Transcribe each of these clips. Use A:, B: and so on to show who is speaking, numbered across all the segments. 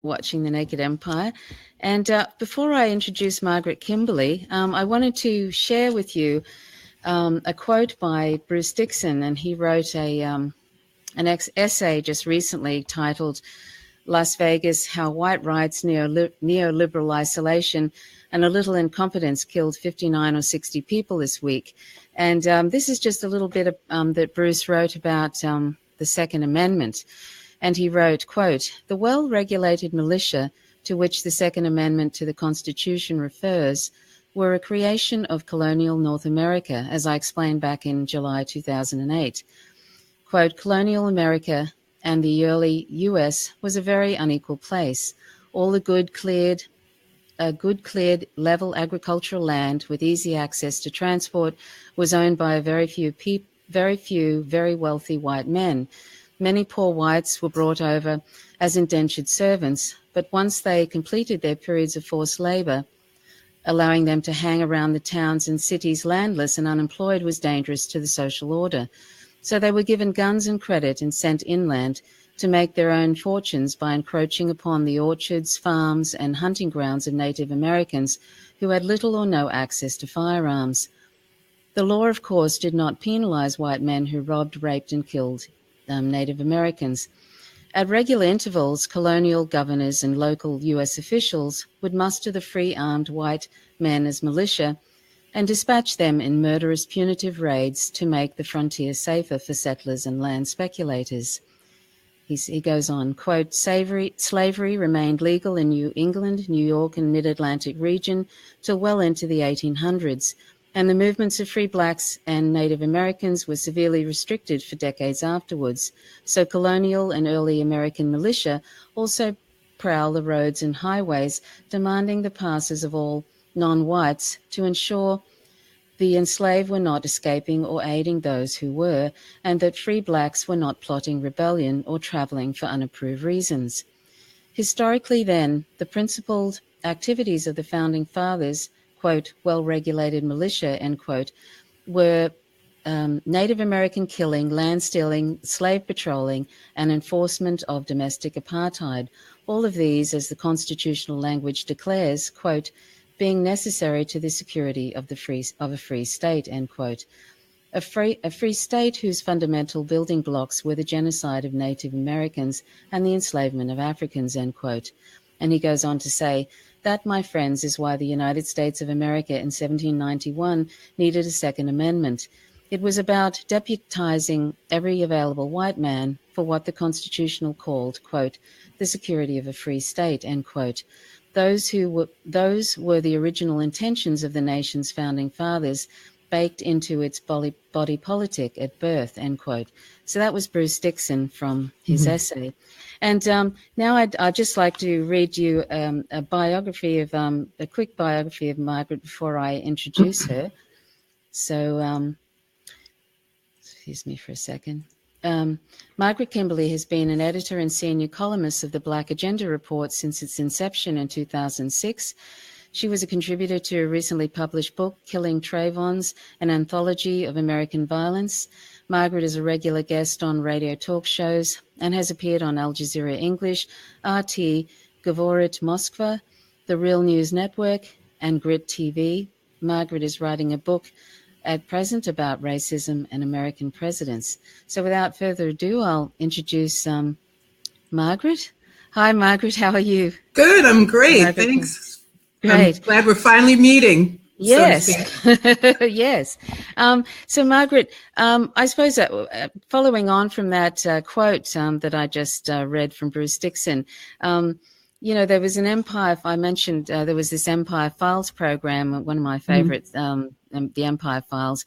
A: watching The Naked Empire. And before I introduce Margaret Kimberley, I wanted to share with you a quote by Bruce Dixon, and he wrote an essay just recently titled Las Vegas, How White Rights, Neoliberal Isolation, and a Little Incompetence Killed 59 or 60 People this week. And this is just a little bit that Bruce wrote about the Second Amendment. And he wrote, quote, "The well-regulated militia to which the Second Amendment to the Constitution refers were a creation of colonial North America, as I explained back in July 2008. Quote, colonial America and the early US was a very unequal place. All the good cleared, level agricultural land with easy access to transport was owned by a very few, very wealthy white men. Many poor whites were brought over as indentured servants, but once they completed their periods of forced labor, allowing them to hang around the towns and cities landless and unemployed was dangerous to the social order. So they were given guns and credit and sent inland to make their own fortunes by encroaching upon the orchards, farms, and hunting grounds of Native Americans who had little or no access to firearms. The law, of course, did not penalize white men who robbed, raped, and killed Native Americans. At regular intervals, colonial governors and local US officials would muster the free armed white men as militia and dispatch them in murderous punitive raids to make the frontier safer for settlers and land speculators. He goes on, quote, slavery remained legal in New England, New York, and Mid-Atlantic region till well into the 1800s, and the movements of free blacks and Native Americans were severely restricted for decades afterwards. So colonial and early American militia also prowl the roads and highways, demanding the passes of all non-whites to ensure the enslaved were not escaping or aiding those who were, and that free blacks were not plotting rebellion or traveling for unapproved reasons. Historically then, the principled activities of the Founding Fathers, quote, well-regulated militia, end quote, were Native American killing, land stealing, slave patrolling, and enforcement of domestic apartheid. All of these, as the constitutional language declares, quote, being necessary to the security of a free state, end quote. A free state whose fundamental building blocks were the genocide of Native Americans and the enslavement of Africans, end quote. And he goes on to say, that, my friends, is why the United States of America in 1791 needed a Second Amendment. It was about deputizing every available white man for what the Constitution called, quote, the security of a free state, end quote. Those were the original intentions of the nation's founding fathers, baked into its body politic at birth, end quote. So that was Bruce Dixon from his essay. And now I'd just like to read you a quick biography of Margaret before I introduce her. So, excuse me for a second. Margaret Kimberley has been an editor and senior columnist of the Black Agenda Report since its inception in 2006. She was a contributor to a recently published book, Killing Trayvons, an anthology of American violence. Margaret is a regular guest on radio talk shows and has appeared on Al Jazeera English, RT, Govorit Moskva, The Real News Network, and Grit TV. Margaret is writing a book at present about racism and American presidents. So without further ado, I'll introduce Margaret. Hi, Margaret. How are you?
B: Good. I'm great. Margaret, thanks. Great. I'm glad we're finally meeting.
A: Yes. So yes. So Margaret, I suppose following on from that quote that I just read from Bruce Dixon, there was an Empire, I mentioned there was this Empire Files program, one of my favorites, the Empire Files,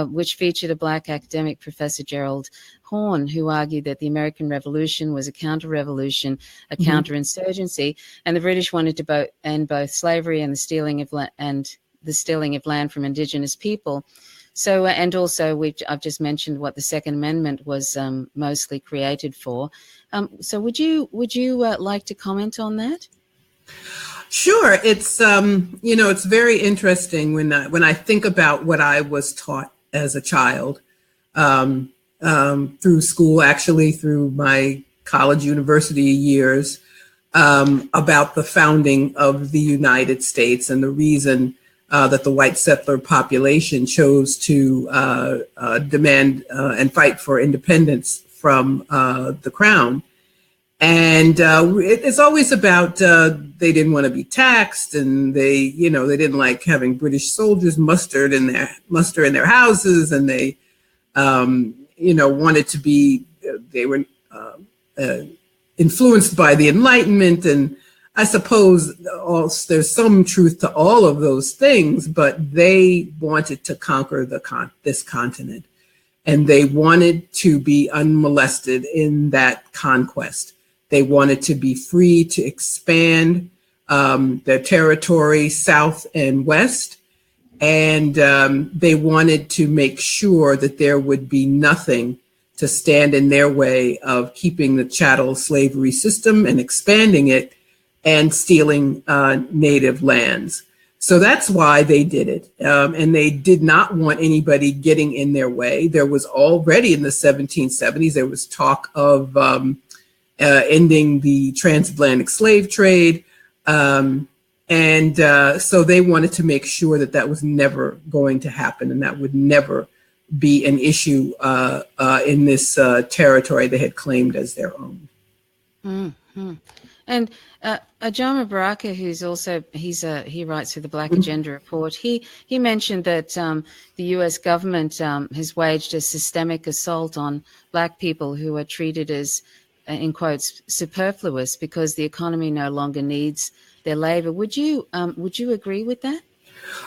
A: which featured a black academic, Professor Gerald Horne, who argued that the American Revolution was a counter-revolution, a counterinsurgency, and the British wanted to end both slavery and the stealing of land from Indigenous people. So, and also I've just mentioned what the Second Amendment was mostly created for. So would you like to comment on that?
B: Sure. It's it's very interesting when I think about what I was taught as a child through school, actually through my college, university years. about the founding of the United States and the reason that the white settler population chose to demand and fight for independence from the crown. And it's always about they didn't want to be taxed, and they didn't like having British soldiers muster in their houses, and they wanted to be. They were influenced by the Enlightenment, and I suppose there's some truth to all of those things. But they wanted to conquer this continent, and they wanted to be unmolested in that conquest. They wanted to be free to expand their territory south and west. And they wanted to make sure that there would be nothing to stand in their way of keeping the chattel slavery system and expanding it and stealing native lands. So that's why they did it. And they did not want anybody getting in their way. There was already in the 1770s, there was talk of ending the transatlantic slave trade. So they wanted to make sure that that was never going to happen, and that would never be an issue in this territory they had claimed as their own.
A: Mm-hmm. And Ajama Baraka, he writes for the Black Agenda Report. He mentioned that the U.S. government has waged a systemic assault on Black people who are treated as, in quotes, superfluous because the economy no longer needs their labor. Would you agree with that?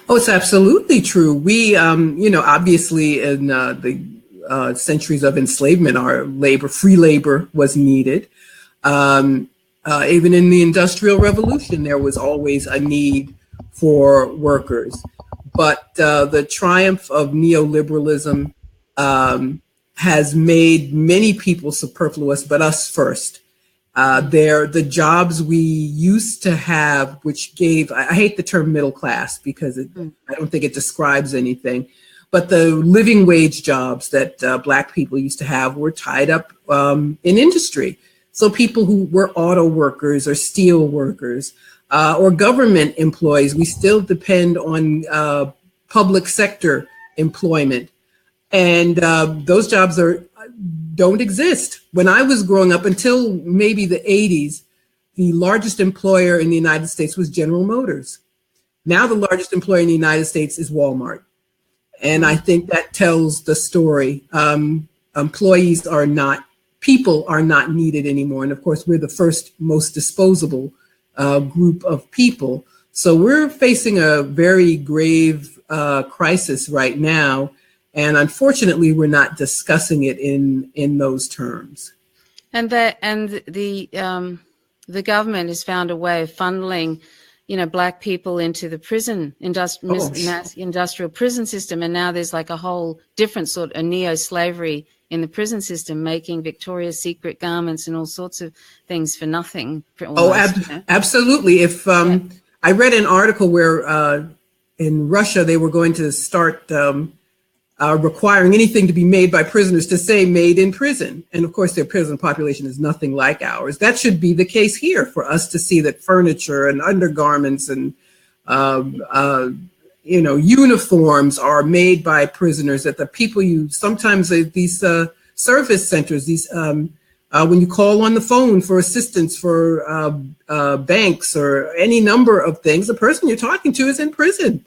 B: Oh, it's absolutely true. We, obviously in the centuries of enslavement, our free labor was needed. Even in the Industrial Revolution, there was always a need for workers. But the triumph of neoliberalism has made many people superfluous, but us first. The jobs we used to have, which gave, I hate the term middle class because I don't think it describes anything, but the living wage jobs that Black people used to have were tied up in industry. So people who were auto workers or steel workers or government employees, we still depend on public sector employment. And those jobs don't exist. When I was growing up, until maybe the 80s, the largest employer in the United States was General Motors. Now the largest employer in the United States is Walmart. And I think that tells the story. People are not needed anymore. And of course, we're the first most disposable group of people. So we're facing a very grave crisis right now. And unfortunately, we're not discussing it in those terms.
A: And the government has found a way of funneling, Black people into the prison mass industrial prison system, and now there's like a whole different sort of neo-slavery in the prison system, making Victoria's Secret garments and all sorts of things for nothing.
B: Absolutely. If I read an article where in Russia they were going to start requiring anything to be made by prisoners to say made in prison. And of course, their prison population is nothing like ours. That should be the case here for us to see that furniture and undergarments and, uniforms are made by prisoners, that the people sometimes these service centers, when you call on the phone for assistance for banks or any number of things, the person you're talking to is in prison.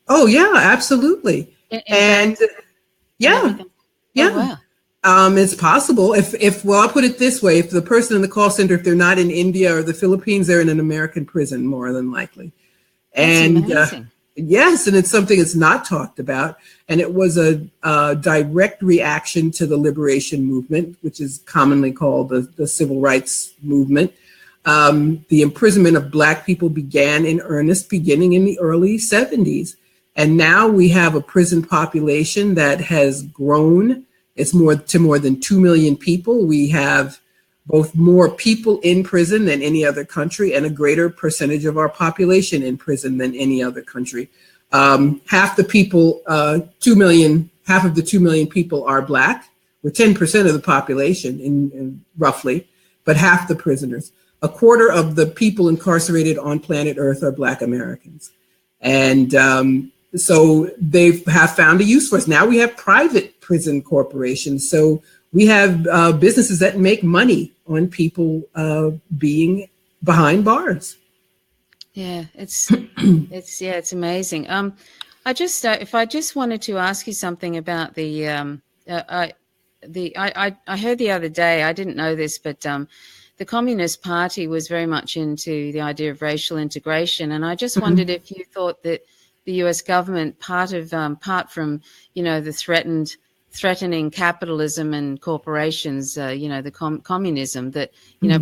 B: Oh yeah, absolutely. And yeah. Oh, wow. It's possible. I'll put it this way: if the person in the call center, if they're not in India or the Philippines, they're in an American prison more than likely. And yes, and it's something that's not talked about. And it was a direct reaction to the liberation movement, which is commonly called the civil rights movement. The imprisonment of Black people began in earnest beginning in the early 70s. And now we have a prison population that has grown. It's more than 2 million people. We have both more people in prison than any other country and a greater percentage of our population in prison than any other country. Half the people, 2 million, half of the 2 million people are Black. We're 10% of the population roughly. but half the prisoners. A quarter of the people incarcerated on planet Earth are Black Americans. And so they have found a use for us. Now we have private prison corporations. So we have businesses that make money on people being behind bars.
A: Yeah, it's amazing. I just if I just wanted to ask you something about the I heard the other day, I didn't know this, but the Communist Party was very much into the idea of racial integration, and I just wondered if you thought that the U.S. government, apart from the threatening capitalism and corporations, the communism, that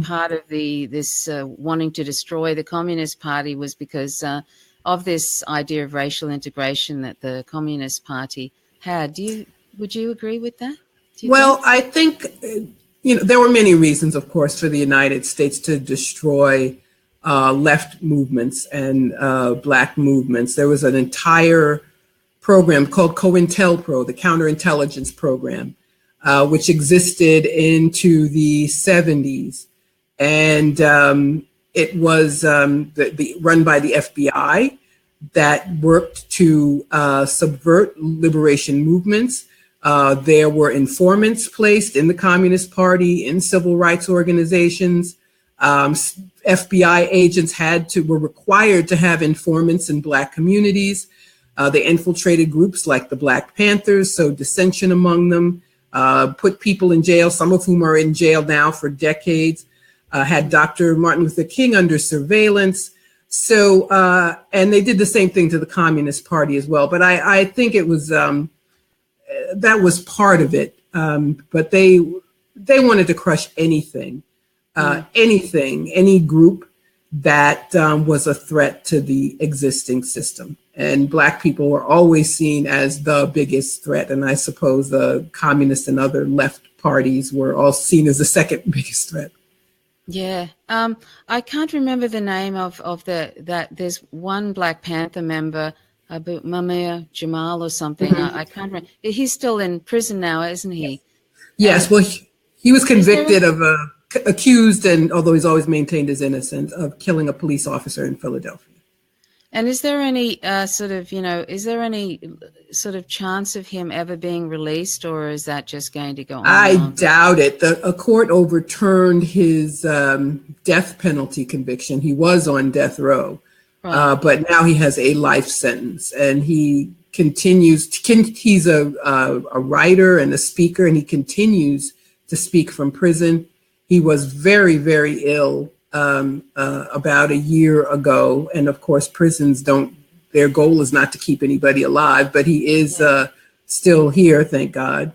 A: part of this wanting to destroy the Communist Party was because of this idea of racial integration that the Communist Party had. Would you agree with that?
B: Well, I think there were many reasons, of course, for the United States to destroy left movements and Black movements. There was an entire program called COINTELPRO, the counterintelligence program, which existed into the 70s. And it was run by the FBI that worked to subvert liberation movements. There were informants placed in the Communist Party, in civil rights organizations. FBI agents were required to have informants in Black communities. They infiltrated groups like the Black Panthers, sowed dissension among them, put people in jail, some of whom are in jail now for decades, had Dr. Martin Luther King under surveillance. So, and they did the same thing to the Communist Party as well. But I think it was, that was part of it. But they wanted to crush anything, any group that was a threat to the existing system. And Black people were always seen as the biggest threat. And I suppose the communist and other left parties were all seen as the second biggest threat.
A: Yeah. I can't remember the name of that. There's one Black Panther member, Mamir Jamal or something. I can't remember. He's still in prison now, isn't he?
B: Yes. Well, he was convicted accused, and although he's always maintained his innocence, of killing a police officer in Philadelphia.
A: And is there any sort of chance of him ever being released, or is that just going to go on?
B: I doubt it. A court overturned his death penalty conviction. He was on death row, right. But now he has a life sentence, and he continues. He's a writer and a speaker, and he continues to speak from prison. He was very, very ill about a year ago. And of course, prisons their goal is not to keep anybody alive, but he is still here, thank God.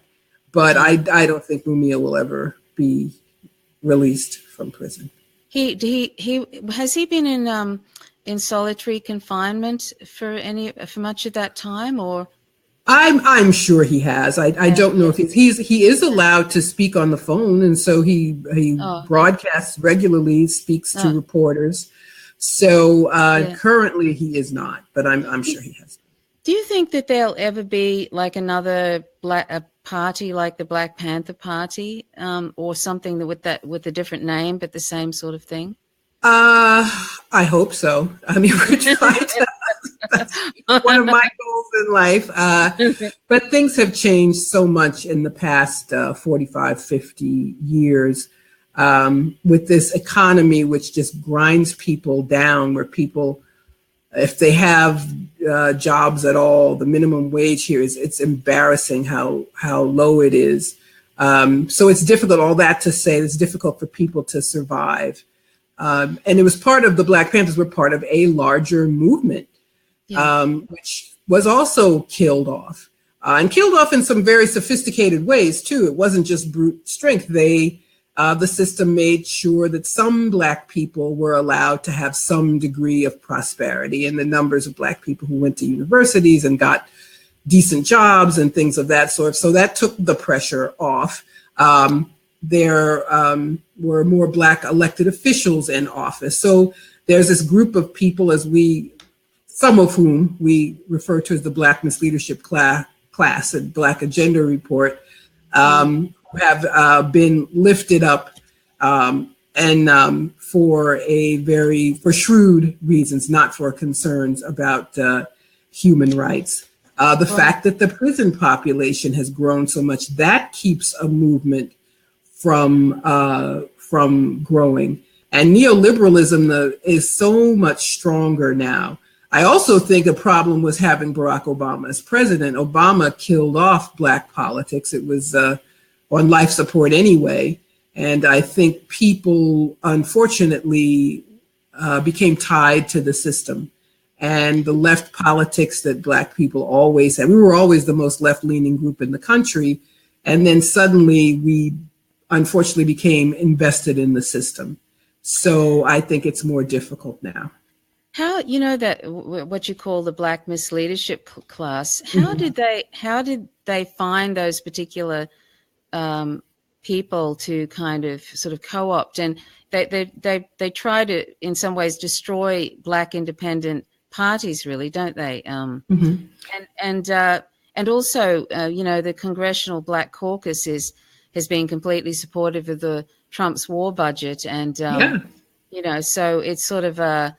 B: But I don't think Mumia will ever be released from prison.
A: Has he been in solitary confinement for much of that time, or?
B: I'm sure he has. I don't know if he is allowed to speak on the phone, and so he broadcasts regularly, speaks to reporters. So currently he is not, but I'm sure he has.
A: Do you think that there'll ever be like another party like the Black Panther Party, or something that with a different name but the same sort of thing?
B: I hope so. I mean, we're trying to. That's one of my goals in life. But things have changed so much in the past 45, 50 years with this economy, which just grinds people down, where people, if they have jobs at all, the minimum wage here it's embarrassing how low it is. So it's difficult, all that to say, it's difficult for people to survive. And it was part of the Black Panthers were part of a larger movement. Which was also killed off, and killed off in some very sophisticated ways too. It wasn't just brute strength. The system made sure that some Black people were allowed to have some degree of prosperity, and the numbers of Black people who went to universities and got decent jobs and things of that sort. So that took the pressure off. There were more Black elected officials in office. So there's this group of people, some of whom we refer to as the Black Misleadership Class and Black Agenda Report, have been lifted up and for shrewd reasons, not for concerns about human rights. The fact that the prison population has grown so much, that keeps a movement from growing. And neoliberalism is so much stronger now. I also think a problem was having Barack Obama as president. Obama killed off Black politics. It was on life support anyway. And I think people, unfortunately, became tied to the system. And the left politics that Black people always had. We were always the most left-leaning group in the country. And then suddenly we, unfortunately, became invested in the system. So I think it's more difficult now.
A: How, that what you call the Black Misleadership Class, how did they find those particular people to kind of sort of co-opt? And they try to, in some ways, destroy Black independent parties, really, don't they? And also, the Congressional Black Caucus has been completely supportive of the Trump's war budget, and so it's sort of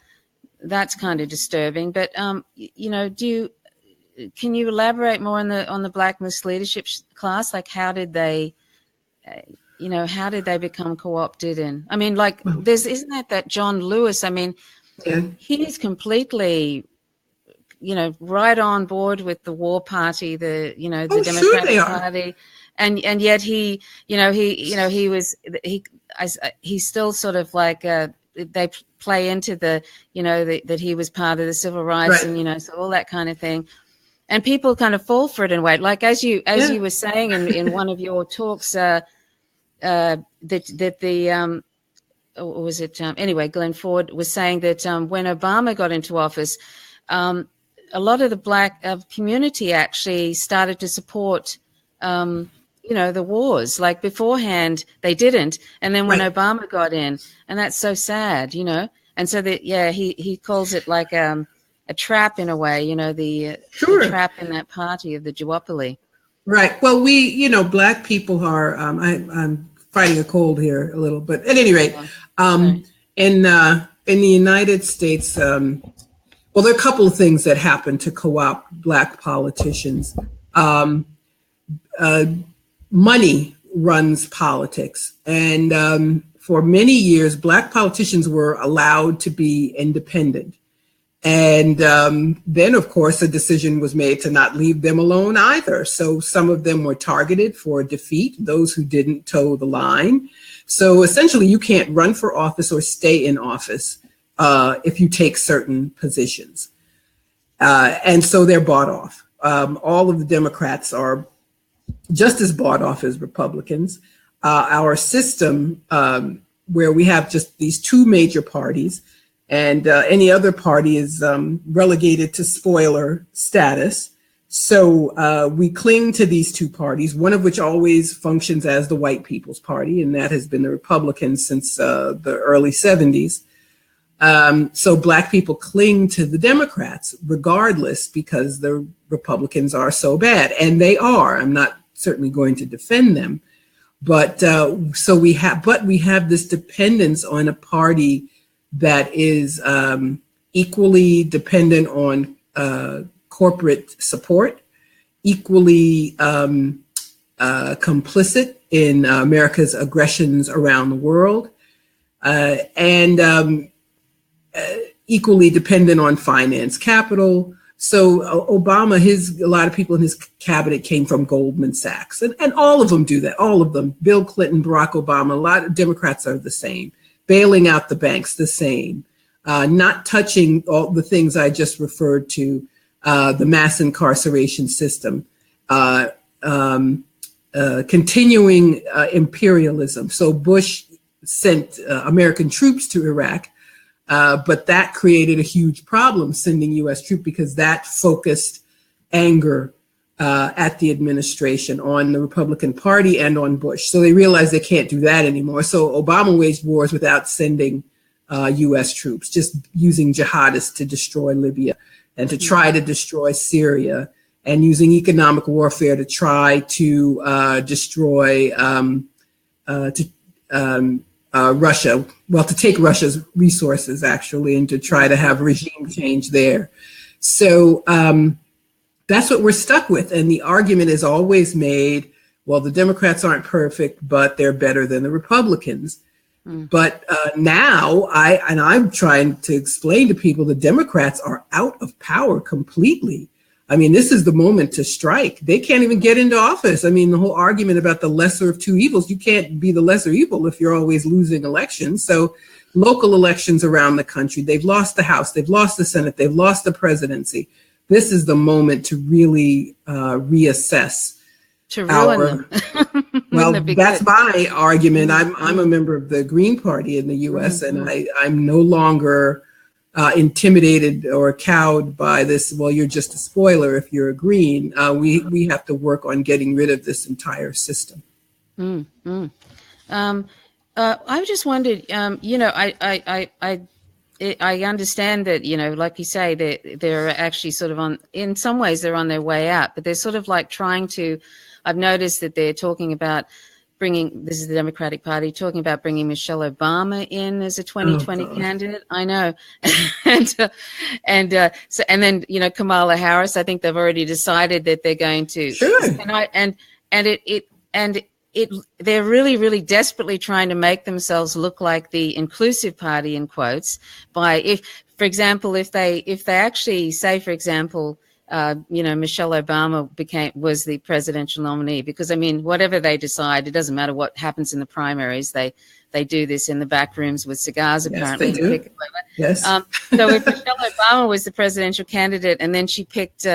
A: that's kind of disturbing. But can you elaborate more on the Black Misleadership Class? Like, how did they become co-opted? And I mean, like, isn't that John Lewis? I mean, he's completely, right on board with the war party, the Democratic Party. And yet he's still sort of like they play into the that he was part of the civil rights, and so all that kind of thing, and people kind of fall for it and wait. Like as you were saying in one of your talks, that the or was it anyway? Glenn Ford was saying that when Obama got into office, a lot of the Black community actually started to support. The wars. Like beforehand they didn't, and then when Obama got in, and that's so sad, and so that he calls it like a trap in a way, the trap in that party of the duopoly.
B: Right. Well, we Black people are I'm fighting a cold here a little, but at any rate, in the United States, there are a couple of things that happen to co-opt Black politicians. Money runs politics. And for many years, Black politicians were allowed to be independent. And then, of course, a decision was made to not leave them alone either. So some of them were targeted for defeat, those who didn't toe the line. So essentially, you can't run for office or stay in office if you take certain positions. And so they're bought off. All of the Democrats are just as bought off as Republicans. Our system, where we have just these two major parties, and any other party is relegated to spoiler status. So we cling to these two parties, one of which always functions as the white people's party, and that has been the Republicans since the early 70s. So Black people cling to the Democrats regardless, because the Republicans are so bad, and they are. I'm not certainly going to defend them, but so we have this dependence on a party that is equally dependent on corporate support, equally complicit in America's aggressions around the world, and equally dependent on finance capital. So Obama, a lot of people in his cabinet came from Goldman Sachs, and all of them do that. All of them, Bill Clinton, Barack Obama, a lot of Democrats are the same. Bailing out the banks, the same. Not touching all the things I just referred to, the mass incarceration system, continuing imperialism. So Bush sent American troops to Iraq, but that created a huge problem, sending U.S. troops, because that focused anger at the administration, on the Republican Party and on Bush. So they realized they can't do that anymore. So Obama waged wars without sending U.S. troops, just using jihadists to destroy Libya and to try to destroy Syria, and using economic warfare to try to destroy, Russia, well, to take Russia's resources actually, and to try to have regime change there. So that's what we're stuck with. And the argument is always made, well, the Democrats aren't perfect, but they're better than the Republicans. But now I'm trying to explain to people the Democrats are out of power completely. I mean, this is the moment to strike. They can't even get into office. I mean, the whole argument about the lesser of two evils, you can't be the lesser evil if you're always losing elections. So local elections around the country, they've lost the House, they've lost the Senate, they've lost the presidency. This is the moment to really reassess. To ruin them. Well, that's my argument. I'm a member of the Green Party in the U.S. and I'm no longer intimidated or cowed by this. Well, you're just a spoiler if you're a Green. We have to work on getting rid of this entire system.
A: I just wondered. I understand that, like you say, they're actually sort of in some ways they're on their way out, but they're sort of like trying to. I've noticed that they're talking about this is the Democratic Party, talking about bringing Michelle Obama in as a 2020 candidate. I know. and then, Kamala Harris, I think they've already decided that they're going to.
B: Sure.
A: They're really, really desperately trying to make themselves look like the inclusive party in quotes if they actually say, for example, Michelle Obama was the presidential nominee, because whatever they decide, it doesn't matter what happens in the primaries. They do this in the back rooms with cigars, apparently.
B: Yes, they do. Yes.
A: So if Michelle Obama was the presidential candidate and then she picked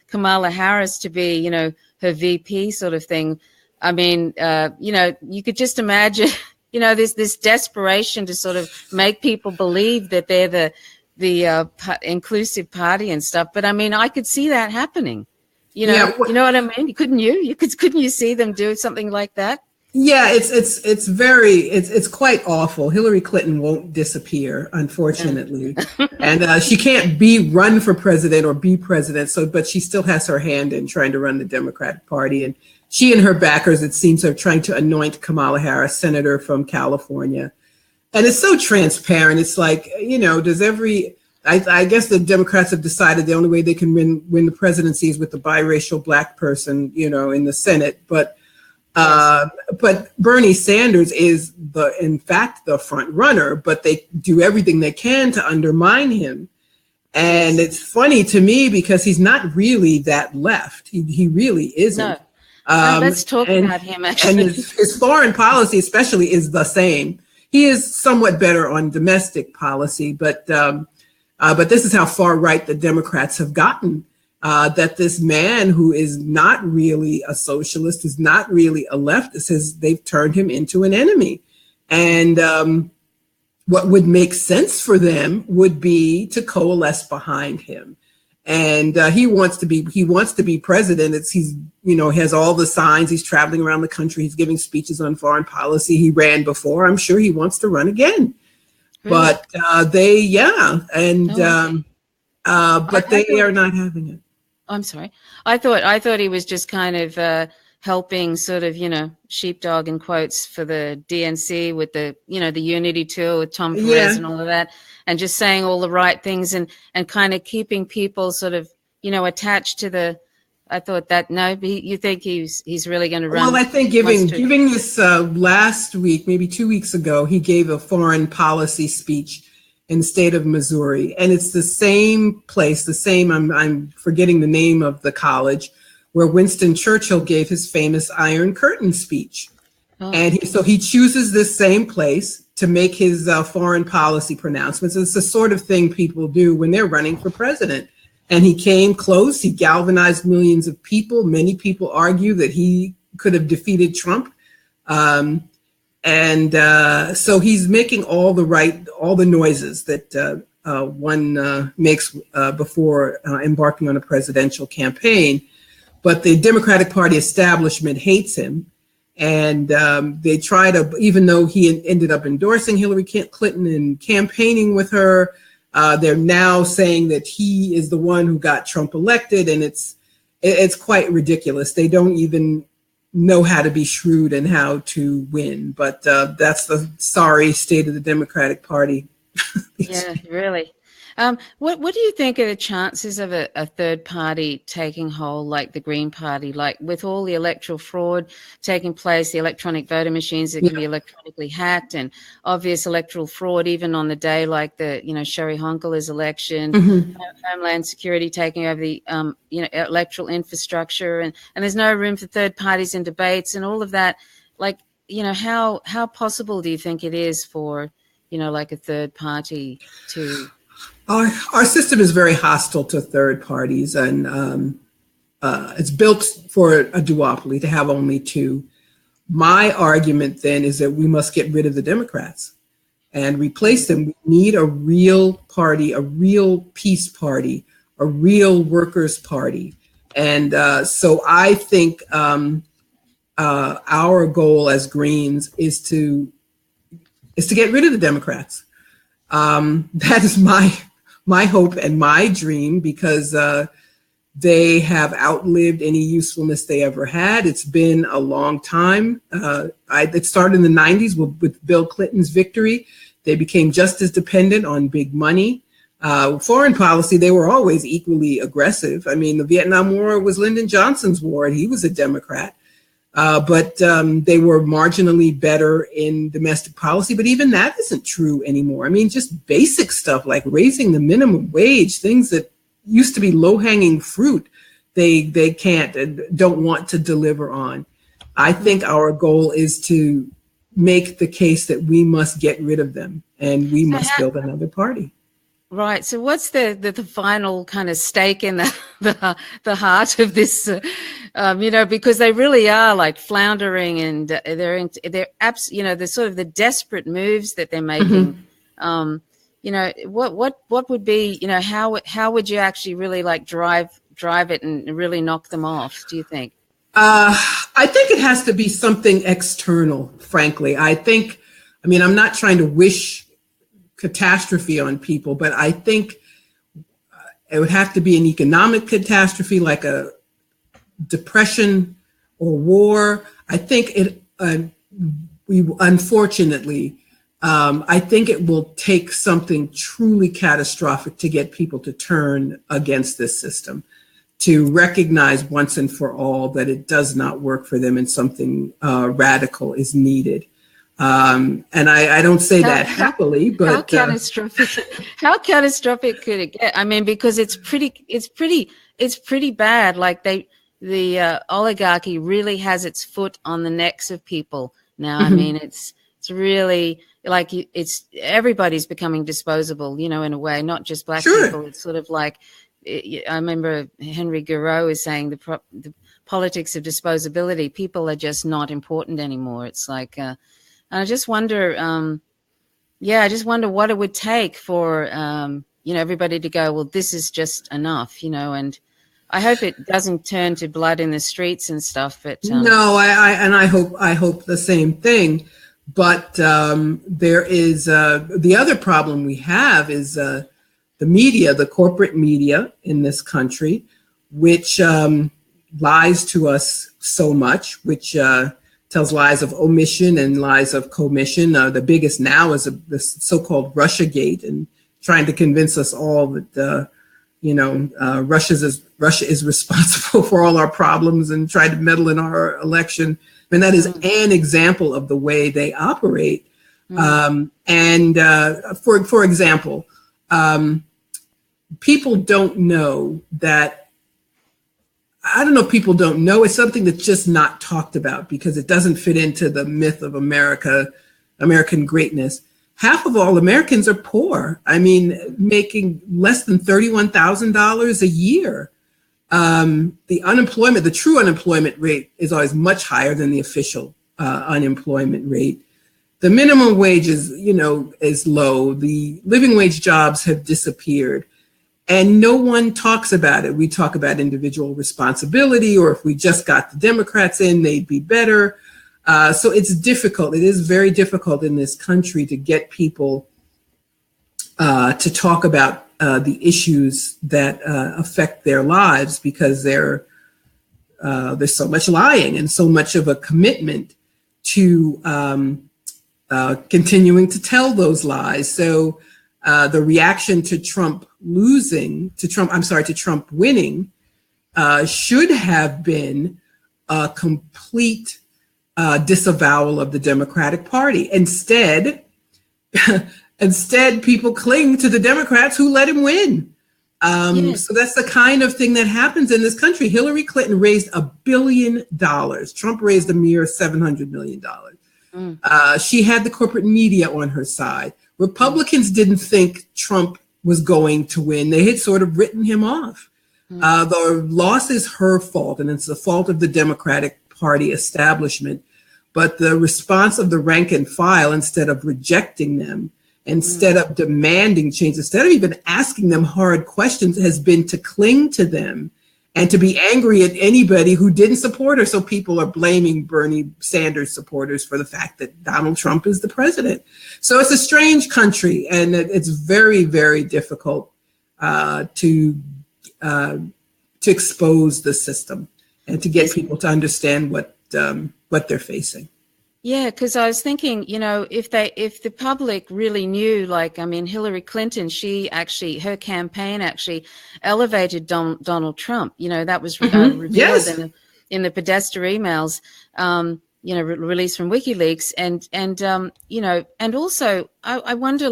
A: Kamala Harris to be, her VP sort of thing, you could just imagine, this desperation to sort of make people believe that they're the inclusive party and stuff. But I could see that happening. You know what I mean? Couldn't you see them do something like that?
B: Yeah, it's quite awful. Hillary Clinton won't disappear, unfortunately, and she can't run for president or be president. But she still has her hand in trying to run the Democratic Party, and she and her backers, it seems, are trying to anoint Kamala Harris, senator from California. And it's so transparent. It's like, I guess the Democrats have decided the only way they can win the presidency is with a biracial Black person, in the Senate. But Bernie Sanders is in fact the front runner, but they do everything they can to undermine him. And it's funny to me because he's not really that left. He really isn't.
A: No, let's talk about him, actually.
B: And his foreign policy especially is the same. He is somewhat better on domestic policy, but this is how far right the Democrats have gotten, that this man who is not really a socialist, is not really a leftist, they've turned him into an enemy. And what would make sense for them would be to coalesce behind him. And he wants to be president. Has all the signs. He's traveling around the country. He's giving speeches on foreign policy. He ran before. I'm sure he wants to run again. Really? But but they are not having it.
A: I'm sorry. I thought he was just kind of helping, sort of, sheepdog in quotes for the DNC with the unity tour with Tom Perez and all of that. And just saying all the right things and kind of keeping people sort of, attached to I thought that, no, you think he's really going to run? Well,
B: I think giving this last week, maybe 2 weeks ago, he gave a foreign policy speech in the state of Missouri. And it's the same place, I'm forgetting the name of the college, where Winston Churchill gave his famous Iron Curtain speech. Oh. And he chooses this same place to make his foreign policy pronouncements. It's the sort of thing people do when they're running for president. And he came close. He galvanized millions of people. Many people argue that he could have defeated Trump. So he's making all the noises that one makes before embarking on a presidential campaign. But the Democratic Party establishment hates him. And they try to, even though he ended up endorsing Hillary Clinton and campaigning with her, they're now saying that he is the one who got Trump elected. And it's quite ridiculous. They don't even know how to be shrewd and how to win. But that's the sorry state of the Democratic Party.
A: Yeah, really. What do you think are the chances of a third party taking hold, like the Green Party, like with all the electoral fraud taking place, the electronic voter machines that can be electronically hacked, and obvious electoral fraud even on the day, like the Sherry Honkeler's election, Homeland Security taking over the electoral infrastructure, and there's no room for third parties in debates and all of that. Like, how possible do you think it is for like a third party to?
B: Our system is very hostile to third parties, and it's built for a duopoly to have only two. My argument then is that we must get rid of the Democrats and replace them. We need a real party, a real peace party, a real workers' party. And so I think our goal as Greens is to get rid of the Democrats. That is my hope and my dream, because they have outlived any usefulness they ever had. It's been a long time. It started in the 90s with Bill Clinton's victory. They became just as dependent on big money. Foreign policy, they were always equally aggressive. I mean, the Vietnam War was Lyndon Johnson's war, and he was a Democrat. But they were marginally better in domestic policy. But even that isn't true anymore. I mean, just basic stuff like raising the minimum wage, things that used to be low-hanging fruit, they can't and don't want to deliver on. I think our goal is to make the case that we must get rid of them and we must build another party.
A: Right. So what's the final kind of stake in the heart of this, because they really are like floundering, and they're the sort of the desperate moves that they're making. What would be, how would you actually really like drive it and really knock them off, do you think?
B: I think it has to be something external, frankly. I'm not trying to wish catastrophe on people, but I think it would have to be an economic catastrophe like a depression or war. I think unfortunately, I think it will take something truly catastrophic to get people to turn against this system, to recognize once and for all that it does not work for them and something radical is needed. And I don't say that happily, but
A: how catastrophic could it get? I mean, because it's pretty bad. Like the oligarchy really has its foot on the necks of people now. I mean, it's really like everybody's becoming disposable, in a way, not just black people. It's sort of like, I remember Henry Thoreau is saying the politics of disposability. People are just not important anymore. It's like, I just wonder, what it would take for, everybody to go, well, this is just enough, and I hope it doesn't turn to blood in the streets and stuff. But
B: no, I hope the same thing. But there is the other problem we have is the media, the corporate media in this country, which lies to us so much, which tells lies of omission and lies of commission. The biggest now is the so-called Russiagate, and trying to convince us all that Russia is responsible for all our problems and tried to meddle in our election. I mean, that is an example of the way they operate. For example, people don't know that. I don't know if people don't know. It's something that's just not talked about because it doesn't fit into the myth of American greatness. Half of all Americans are poor. I mean, making less than $31,000 a year. The true unemployment rate is always much higher than the official unemployment rate. The minimum wage is low. The living wage jobs have disappeared. And no one talks about it. We talk about individual responsibility, or if we just got the Democrats in, they'd be better. So it's difficult. It is very difficult in this country to get people to talk about the issues that affect their lives, because they're there's so much lying and so much of a commitment to continuing to tell those lies. So the reaction to Trump winning should have been a complete disavowal of the Democratic Party. Instead, people cling to the Democrats who let him win. So that's the kind of thing that happens in this country. Hillary Clinton raised $1 billion. Trump raised a mere $700 million. She had the corporate media on her side. Republicans didn't think Trump was going to win. They had sort of written him off. The loss is her fault, and it's the fault of the Democratic Party establishment. But the response of the rank and file, instead of rejecting them, instead of demanding change, instead of even asking them hard questions, has been to cling to them and to be angry at anybody who didn't support her. So people are blaming Bernie Sanders supporters for the fact that Donald Trump is the president. So it's a strange country, and it's very, very difficult to expose the system and to get people to understand what they're facing.
A: Yeah, because I was thinking, if the public really knew, Hillary Clinton, her campaign actually elevated Donald Trump. That was revealed in the Podesta emails, released from WikiLeaks, and also I wonder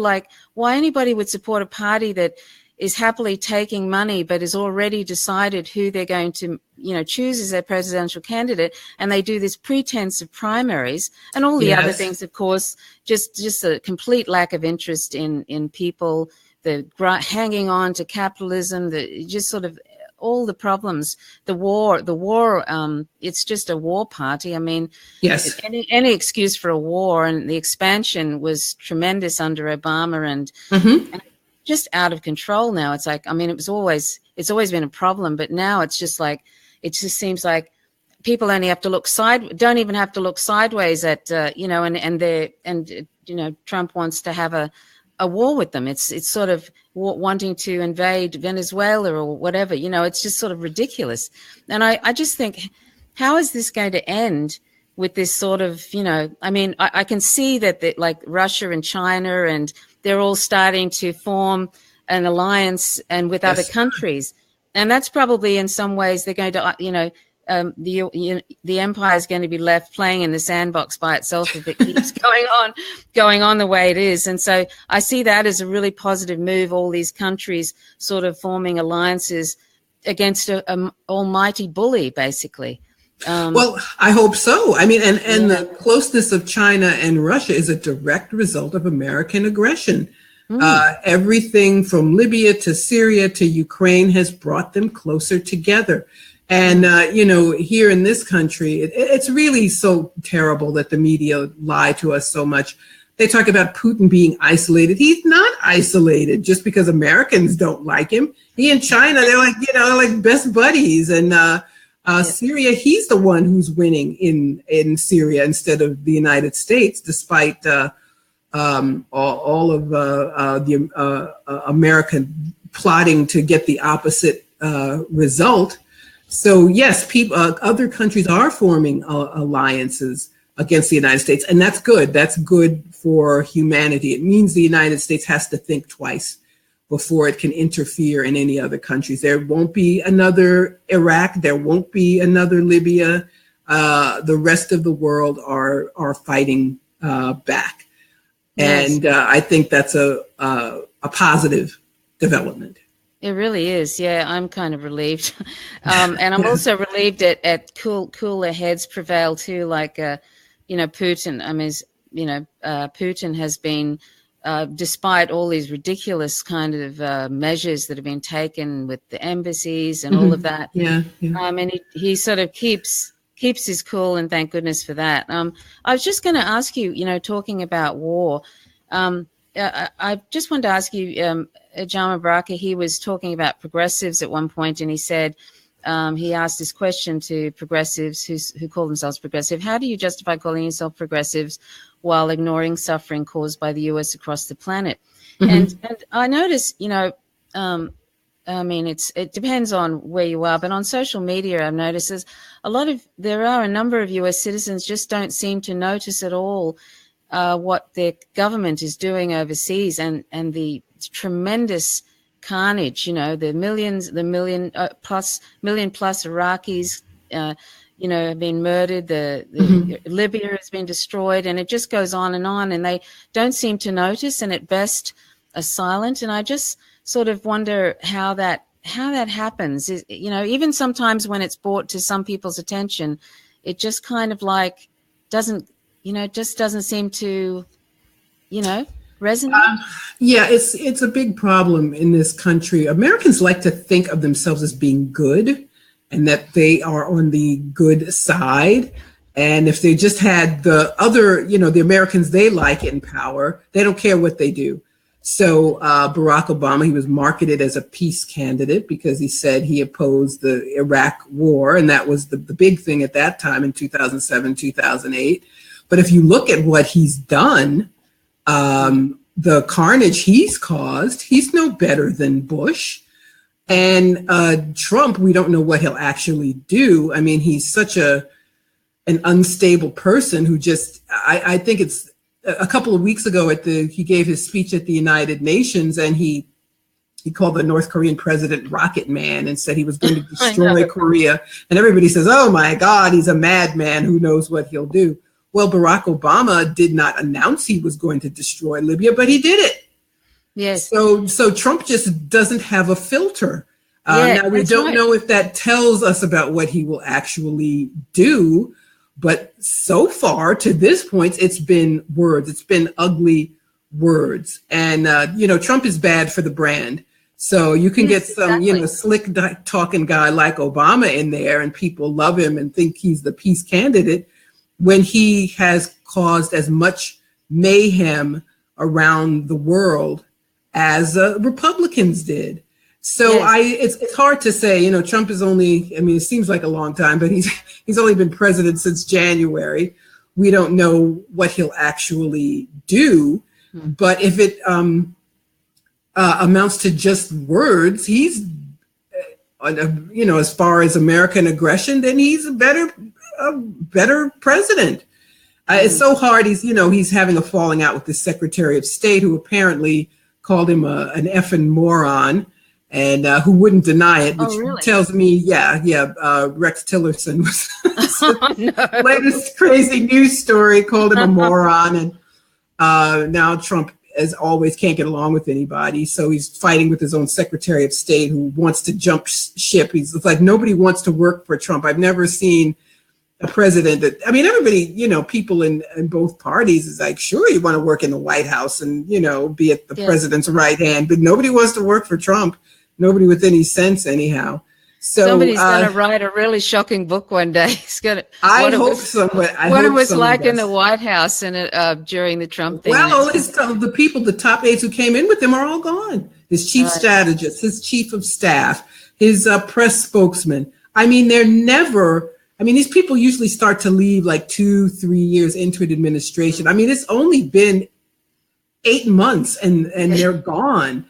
A: why anybody would support a party that is happily taking money, but has already decided who they're going to, choose as their presidential candidate. And they do this pretense of primaries and all the other things, of course, just a complete lack of interest in people, the hanging on to capitalism, just sort of all the problems, the war, it's just a war party. I mean, any excuse for a war, and the expansion was tremendous under Obama and just out of control now. It's it's always been a problem, but now it's just it just seems like people only have to don't even have to look sideways at, Trump wants to have a war with them. It's sort of wanting to invade Venezuela or whatever, it's just sort of ridiculous. And I just think, how is this going to end with this sort of, I can see that Russia and China, and they're all starting to form an alliance and with other countries. And that's probably in some ways they're going to, the empire is going to be left playing in the sandbox by itself if it keeps going on the way it is. And so I see that as a really positive move, all these countries sort of forming alliances against an almighty bully, basically.
B: Well, I hope so. I mean, and the closeness of China and Russia is a direct result of American aggression. Everything from Libya to Syria to Ukraine has brought them closer together. And, here in this country, it's really so terrible that the media lie to us so much. They talk about Putin being isolated. He's not isolated just because Americans don't like him. He and China, they're like best buddies. And Syria, he's the one who's winning in Syria instead of the United States, despite all of the American plotting to get the opposite result. So yes, other countries are forming alliances against the United States, and that's good. That's good for humanity. It means the United States has to think twice before it can interfere in any other countries. There won't be another Iraq. There won't be another Libya. The rest of the world are fighting back. Yes. And I think that's a positive development.
A: It really is. Yeah, I'm kind of relieved. And I'm also relieved at cooler heads prevail too, Putin. Putin has been, despite all these ridiculous kind of measures that have been taken with the embassies and all of that. And he sort of keeps his cool, and thank goodness for that. I was just going to ask you, talking about war, I just wanted to ask you, Jama Baraka, he was talking about progressives at one point, and he said, he asked this question to progressives who call themselves progressive: how do you justify calling yourself progressives while ignoring suffering caused by the US across the planet? And I noticed, I mean, it depends on where you are, but on social media, I've noticed there are a number of US citizens just don't seem to notice at all what their government is doing overseas, and the tremendous carnage. You know, the million plus Iraqis, have been murdered. The Libya has been destroyed, and it just goes on, and they don't seem to notice, and at best are silent. And I just sort of wonder how that happens. Even sometimes when it's brought to some people's attention, it just kind of like doesn't seem to, resonate.
B: Yeah, it's a big problem in this country. Americans like to think of themselves as being good and that they are on the good side. And if they just had the other, the Americans they like in power, they don't care what they do. So Barack Obama, he was marketed as a peace candidate because he said he opposed the Iraq war. And that was the big thing at that time in 2007, 2008. But if you look at what he's done, the carnage he's caused, he's no better than Bush. And Trump, we don't know what he'll actually do. I mean, he's such an unstable person who just, I think it's a couple of weeks ago he gave his speech at the United Nations, and he called the North Korean president Rocket Man and said he was going to destroy Korea. And everybody says, oh my God, he's a madman. Who knows what he'll do? Well, Barack Obama did not announce he was going to destroy Libya, but he did it.
A: Yes.
B: So Trump just doesn't have a filter. Now, we don't know if that tells us about what he will actually do. But so far to this point, it's been words. It's been ugly words. And, Trump is bad for the brand. So you can get some, slick talking guy like Obama in there and people love him and think he's the peace candidate when he has caused as much mayhem around the world as Republicans did. So it's hard to say, Trump is only, it seems like a long time, but he's only been president since January. We don't know what he'll actually do, but if it amounts to just words, he's, as far as American aggression, then he's a better president. It's so hard. He's having a falling out with the Secretary of State, who apparently called him an effing moron. And who wouldn't deny it, which tells me, Rex Tillerson was latest crazy news story, called him a moron. And now Trump, as always, can't get along with anybody. So he's fighting with his own Secretary of State who wants to jump ship. It's like nobody wants to work for Trump. I've never seen a president that, everybody, people in both parties is like, sure, you want to work in the White House and, be at the president's right hand, but nobody wants to work for Trump. Nobody with any sense, anyhow. So
A: somebody's going to write a really shocking book one day. He's going to.
B: I hope someone.
A: What it was like in the White House and during the Trump thing.
B: Well, the top aides who came in with him are all gone. His chief strategist, his chief of staff, his press spokesman. They're never. These people usually start to leave like 2-3 years into an administration. It's only been 8 months and they're gone.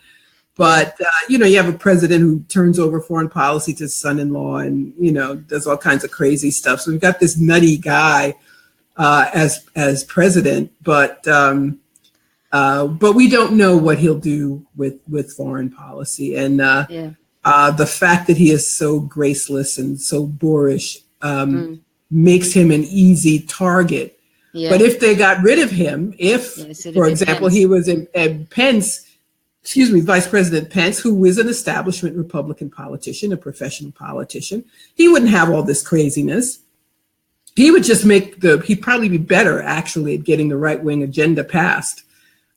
B: But, you have a president who turns over foreign policy to his son-in-law and, does all kinds of crazy stuff. So we've got this nutty guy as president, but we don't know what he'll do with foreign policy. And the fact that he is so graceless and so boorish makes him an easy target. Yeah. But if they got rid of him, for example, he was in Vice President Pence, who is an establishment Republican politician, a professional politician, he wouldn't have all this craziness. He would just he'd probably be better actually at getting the right wing agenda passed.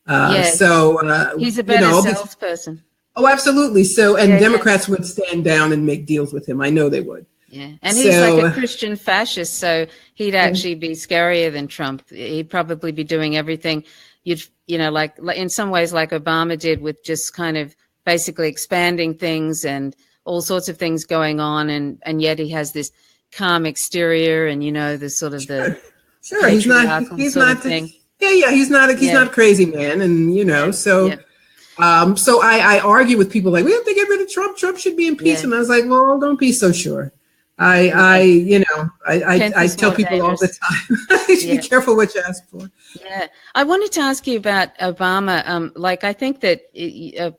B: So
A: he's a better salesperson.
B: Oh, absolutely. So, and Democrats would stand down and make deals with him. I know they would.
A: Yeah. And he's like a Christian fascist. So he'd actually be scarier than Trump. He'd probably be doing everything like in some ways like Obama did, with just kind of basically expanding things and all sorts of things going on. And yet he has this calm exterior and, the sort of the
B: he's not thing. He's not a crazy man. And, So I argue with people like, we have to get rid of Trump. Trump should be impeached. And I was like, well, don't be so sure. I tell people all the time, you should be careful what you ask for.
A: Yeah. I wanted to ask you about Obama. I think that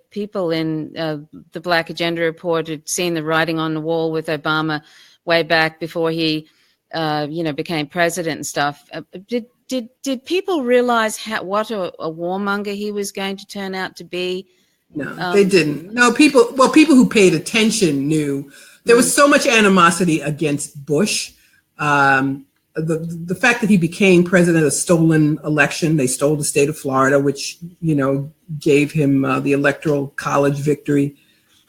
A: people in the Black Agenda Report had seen the writing on the wall with Obama way back before he, became president and stuff. Did people realize what a warmonger he was going to turn out to be?
B: No, they didn't. No, people who paid attention knew. There was so much animosity against Bush. The fact that he became president, a stolen election, they stole the state of Florida, which, gave him the electoral college victory.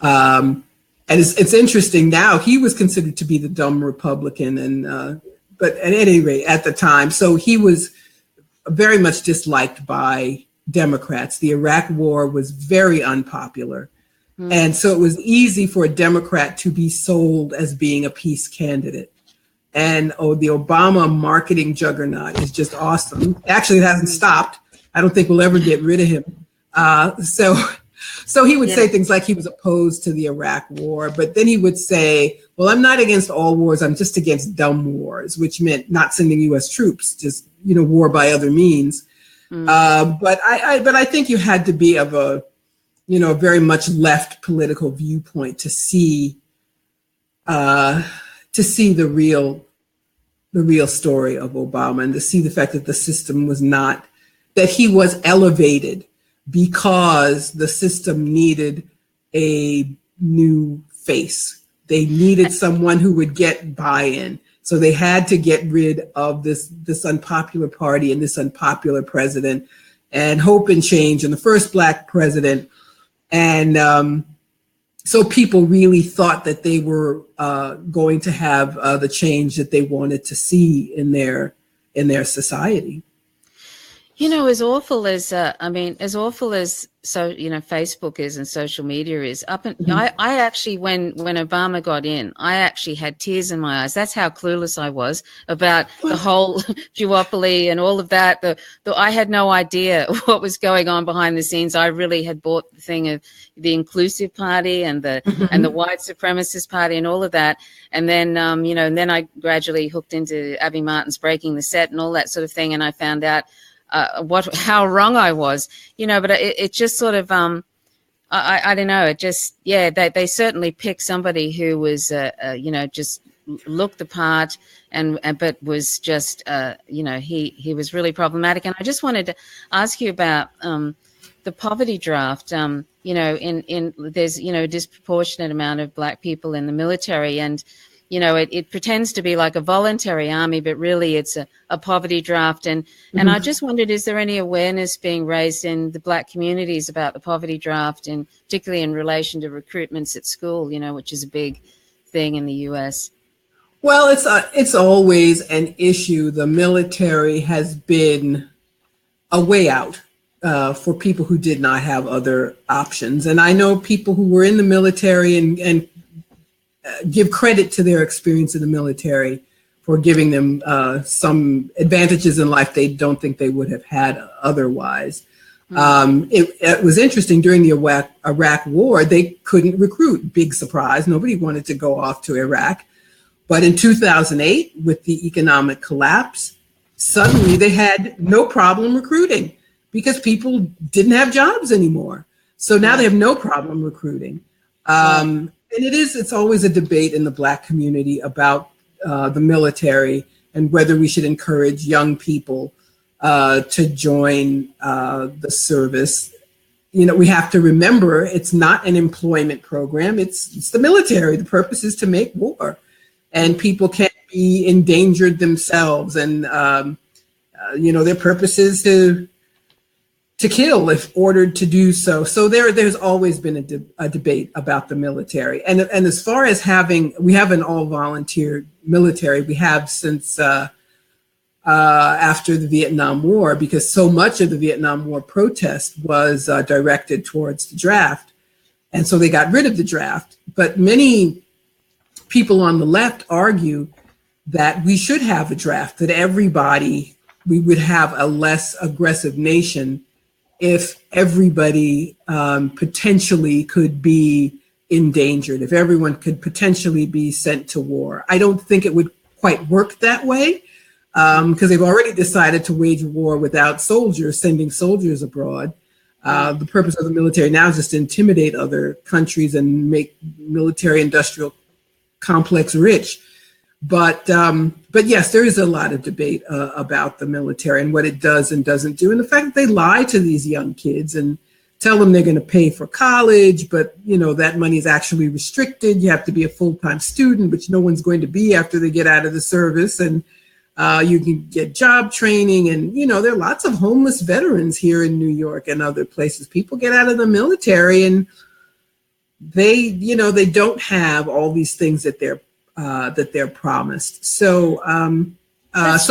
B: And it's interesting now, he was considered to be the dumb Republican, but at any rate, at the time, so he was very much disliked by Democrats. The Iraq War was very unpopular. And so it was easy for a Democrat to be sold as being a peace candidate. And the Obama marketing juggernaut is just awesome. Actually, it hasn't stopped. I don't think we'll ever get rid of him. So he would say things like he was opposed to the Iraq War, but then he would say, well, I'm not against all wars. I'm just against dumb wars, which meant not sending U.S. troops, just, war by other means. But I think you had to be of a very much left political viewpoint to see the real story of Obama, and to see the fact that the system was not, that he was elevated because the system needed a new face. They needed someone who would get buy-in. So they had to get rid of this unpopular party and this unpopular president, and hope and change, and the first Black president. And so people really thought that they were going to have the change that they wanted to see in their society.
A: As awful as Facebook is and social media is, I actually, when Obama got in, I actually had tears in my eyes. That's how clueless I was about the whole duopoly and all of that. I had no idea what was going on behind the scenes. I really had bought the thing of the inclusive party and the white supremacist party and all of that. And then, and then I gradually hooked into Abby Martin's Breaking the Set and all that sort of thing. And I found out how wrong I was, but it just sort of, I don't know. It just, they certainly picked somebody who was, just looked the part but was just, he was really problematic. And I just wanted to ask you about, the poverty draft. There's, a disproportionate amount of Black people in the military, and, it pretends to be like a voluntary army, but really it's a poverty draft. And I just wondered, is there any awareness being raised in the Black communities about the poverty draft, and particularly in relation to recruitments at school, which is a big thing in the U.S.?
B: Well, it's always an issue. The military has been a way out for people who did not have other options. And I know people who were in the military and give credit to their experience in the military for giving them some advantages in life they don't think they would have had otherwise. It was interesting during the Iraq War, they couldn't recruit. Big surprise. Nobody wanted to go off to Iraq. But in 2008, with the economic collapse, suddenly they had no problem recruiting because people didn't have jobs anymore. So now they have no problem recruiting. And it's always a debate in the Black community about the military and whether we should encourage young people to join the service. We have to remember it's not an employment program. It's the military. The purpose is to make war, and people can't be endangered themselves. And, their purpose is to kill if ordered to do so. So there's always been a debate about the military. And as far as we have an all volunteer military, we have since after the Vietnam War, because so much of the Vietnam War protest was directed towards the draft. And so they got rid of the draft. But many people on the left argue that we should have a draft, that we would have a less aggressive nation if everybody potentially could be endangered, if everyone could potentially be sent to war. I don't think it would quite work that way, because they've already decided to wage war without soldiers, sending soldiers abroad. The purpose of the military now is just to intimidate other countries and make military industrial complex rich. But yes, there is a lot of debate about the military and what it does and doesn't do. And the fact that they lie to these young kids and tell them they're going to pay for college, but that money is actually restricted. You have to be a full-time student, which no one's going to be after they get out of the service. And you can get job training. And, there are lots of homeless veterans here in New York and other places. People get out of the military and they don't have all these things that they're promised. So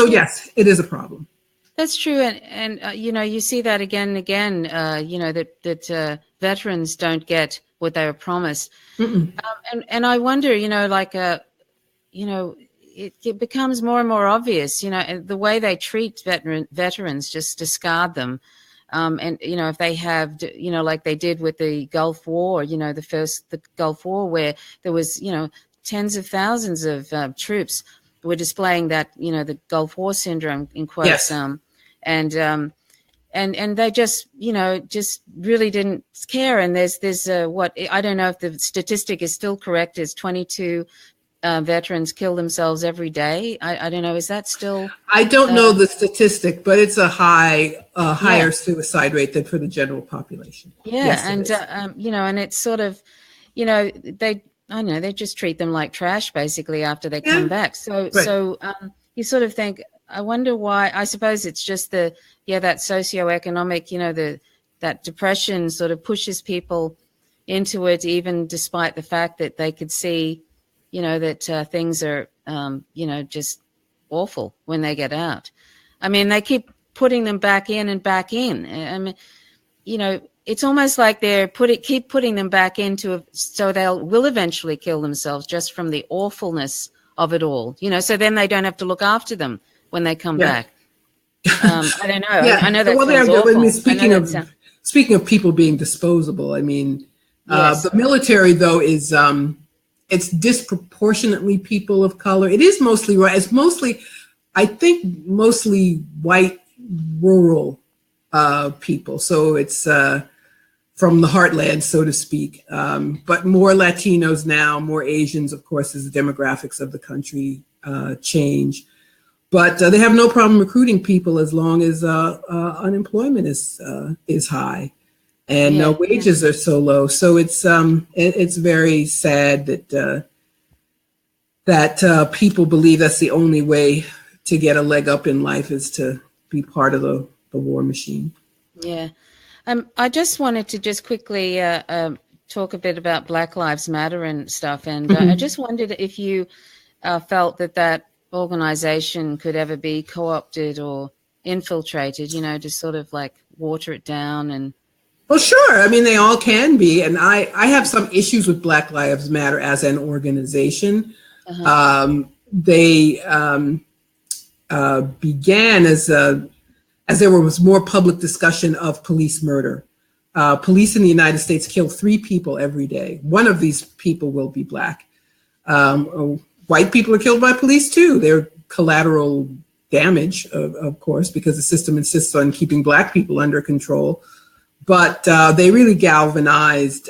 B: yes, it is a problem.
A: That's true, and you see that again and again. That veterans don't get what they were promised, and I wonder, it becomes more and more obvious. The way they treat veterans, just discard them, and if they have, like they did with the Gulf War, the Gulf War, where there was, tens of thousands of troops were displaying that, the Gulf War syndrome in quotes.
B: Yes.
A: And they just really didn't care. And there's what, I don't know if the statistic is still correct, is 22 veterans kill themselves every day. I don't know. Is that still? I
B: don't know the statistic, but it's a higher suicide rate than for the general population.
A: Yeah. Yes, and, and it's sort of, they just treat them like trash basically after they come back. So you sort of think, I wonder why. I suppose it's just that socioeconomic, that depression sort of pushes people into it, even despite the fact that they could see, that things are, just awful when they get out. I mean, they keep putting them back in and back in. I mean, it's almost like they're keep putting them back into so will eventually kill themselves just from the awfulness of it all. So then they don't have to look after them when they come back. I don't know.
B: Yeah.
A: I know that sounds awful.
B: I mean, speaking of people being disposable, I mean,
A: yes.
B: The military though is it's disproportionately people of color. It is mostly right. It's mostly, I think, mostly white rural people. So it's from the heartland, so to speak. But more Latinos now, more Asians, of course, as the demographics of the country change. But they have no problem recruiting people as long as unemployment is high and wages are so low. So it's very sad that people believe that's the only way to get a leg up in life is to be part of the war machine. Yeah.
A: I just wanted to just quickly talk a bit about Black Lives Matter and stuff. And I just wondered if you felt that organization could ever be co-opted or infiltrated, to sort of like water it down. And
B: well, sure. I mean, they all can be. And I have some issues with Black Lives Matter as an organization. They began as there was more public discussion of police murder. Police in the United States kill 3 people every day. One of these people will be Black. White people are killed by police too. They're collateral damage, of course, because the system insists on keeping Black people under control. But they really galvanized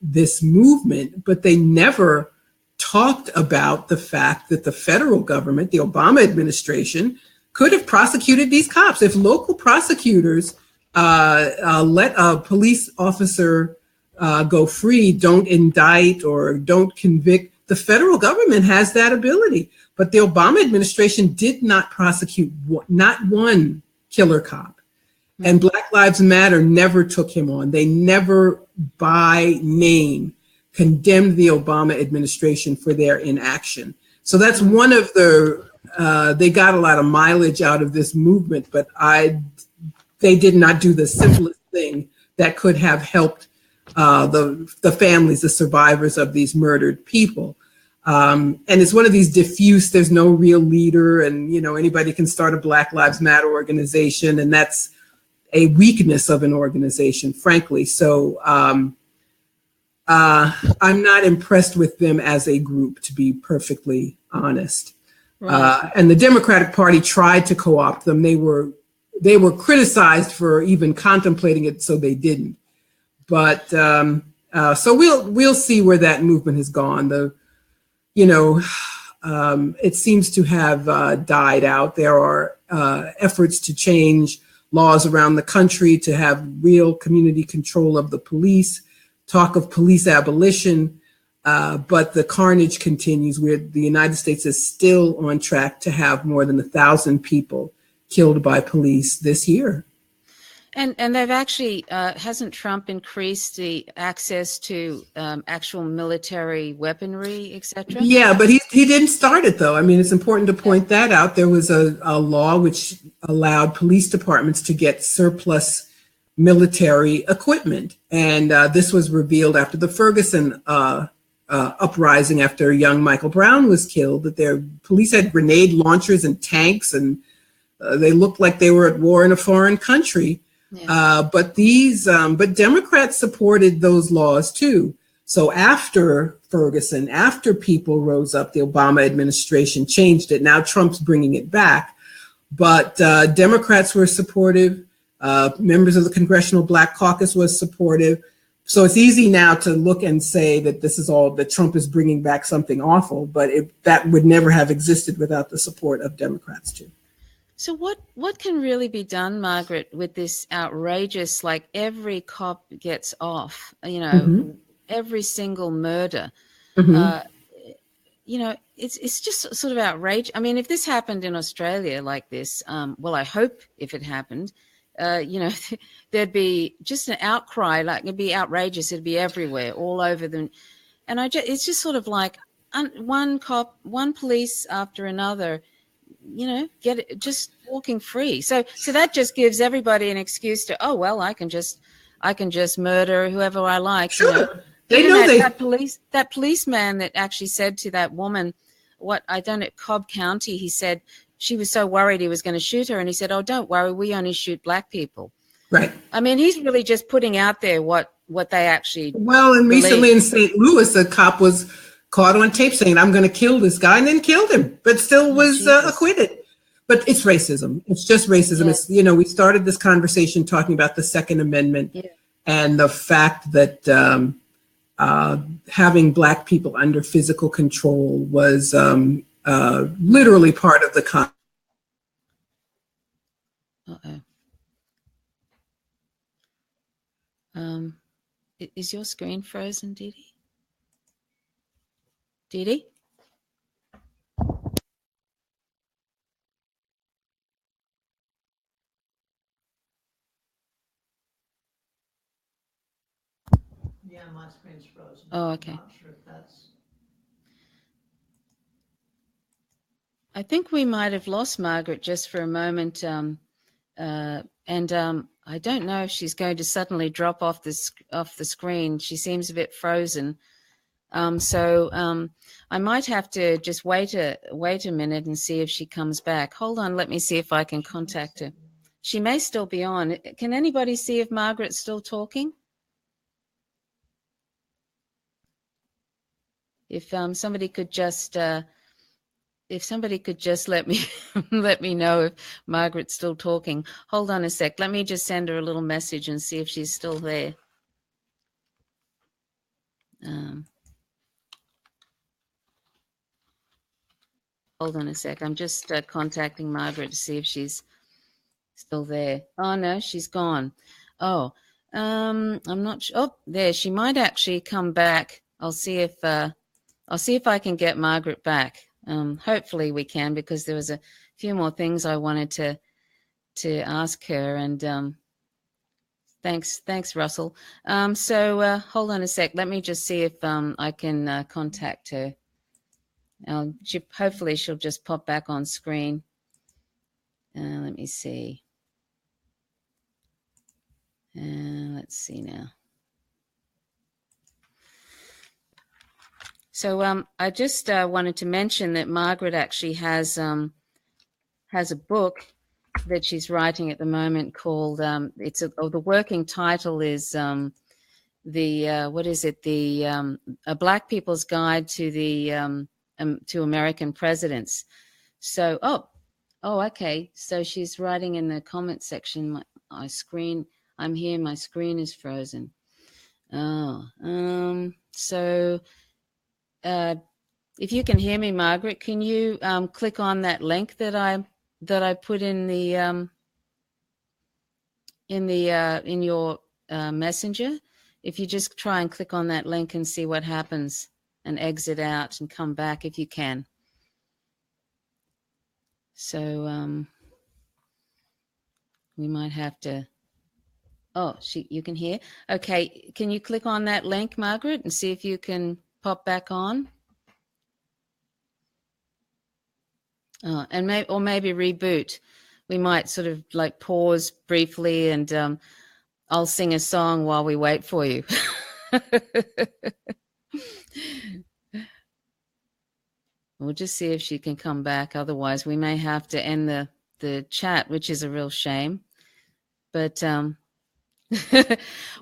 B: this movement, but they never talked about the fact that the federal government, the Obama administration, could have prosecuted these cops. If local prosecutors let a police officer go free, don't indict or don't convict, the federal government has that ability. But the Obama administration did not prosecute not one killer cop. And Black Lives Matter never took him on. They never by name condemned the Obama administration for their inaction. So that's one of they got a lot of mileage out of this movement, but they did not do the simplest thing that could have helped the families, the survivors of these murdered people. And it's one of these diffuse, there's no real leader, and anybody can start a Black Lives Matter organization, and a weakness of an organization, frankly. So I'm not impressed with them as a group, to be perfectly honest. Right. And the Democratic Party tried to co-opt them. They were criticized for even contemplating it, so they didn't. But so we'll see where that movement has gone. It seems to have died out. There are efforts to change laws around the country to have real community control of the police, talk of police abolition, but the carnage continues, where the United States is still on track to have more than 1,000 people killed by police this year.
A: And they've actually, hasn't Trump increased the access to actual military weaponry, et cetera?
B: Yeah, but he didn't start it, though. I mean, it's important to point that out. There was a law which allowed police departments to get surplus military equipment. And this was revealed after the Ferguson uprising, after young Michael Brown was killed, that their police had grenade launchers and tanks, and they looked like they were at war in a foreign country. Yeah. But Democrats supported those laws too. So after Ferguson, after people rose up, the Obama administration changed it. Now Trump's bringing it back. But Democrats were supportive. Members of the Congressional Black Caucus was supportive. So it's easy now to look and say that this is all, that Trump is bringing back something awful, but that would never have existed without the support of Democrats too.
A: So what can really be done, Margaret, with this outrageous, like every cop gets off, every single murder, it's just sort of outrageous. I mean, if this happened in Australia like this, well, I hope if it happened, there'd be just an outcry, like it'd be outrageous. It'd be everywhere, all over them. And it's just sort of like one police after another, get it, just walking free. So that just gives everybody an excuse to, oh, well, I can just murder whoever I like.
B: Sure.
A: That policeman that actually said to that woman, at Cobb County, he said she was so worried he was going to shoot her. And he said, oh, don't worry, we only shoot black people.
B: Right.
A: I mean, he's really just putting out there what they actually
B: Well, and
A: believe.
B: Recently in St. Louis, a cop was caught on tape saying, I'm going to kill this guy, and then killed him, but still was acquitted. But it's racism. It's just racism. Yeah. It's, we started this conversation talking about the Second Amendment and the fact that having black people under physical control was literally part of the
A: Is your screen frozen, Didi? Didi?
C: Yeah, my screen's frozen.
A: Oh, okay.
C: I'm not sure if that's...
A: I think we might have lost Margaret just for a moment, and I don't know if she's going to suddenly drop off the screen. She seems a bit frozen. So I might have to just wait a minute and see if she comes back. Hold on, let me see if I can contact her. She may still be on. Can anybody see if Margaret's still talking? If somebody could just let me let me know if Margaret's still talking. Hold on a sec. Let me just send her a little message and see if she's still there. Hold on a sec. I'm just contacting Margaret to see if she's still there. Oh no, she's gone. Oh, I'm not sure. Oh, there. She might actually come back. I'll see if I can get Margaret back. Hopefully we can, because there was a few more things I wanted to ask her. And thanks, Russell. So hold on a sec. Let me just see if I can contact her. Hopefully she'll just pop back on screen. Let me see. Let's see now. So I just wanted to mention that Margaret actually has a book that she's writing at the moment called the working title is what is it, the a Black People's Guide to the to American Presidents. So okay, so she's writing in the comment section. My screen, I'm here, my screen is frozen. So if you can hear me, Margaret, can you click on that link that I put in the in your messenger? If you just try and click on that link and see what happens, and exit out and come back if you can. So we might have to. Oh, you can hear. Okay, can you click on that link, Margaret, and see if you can pop back on? And maybe reboot. We might sort of like pause briefly, and I'll sing a song while we wait for you. We'll just see if she can come back. Otherwise, we may have to end the chat, which is a real shame. But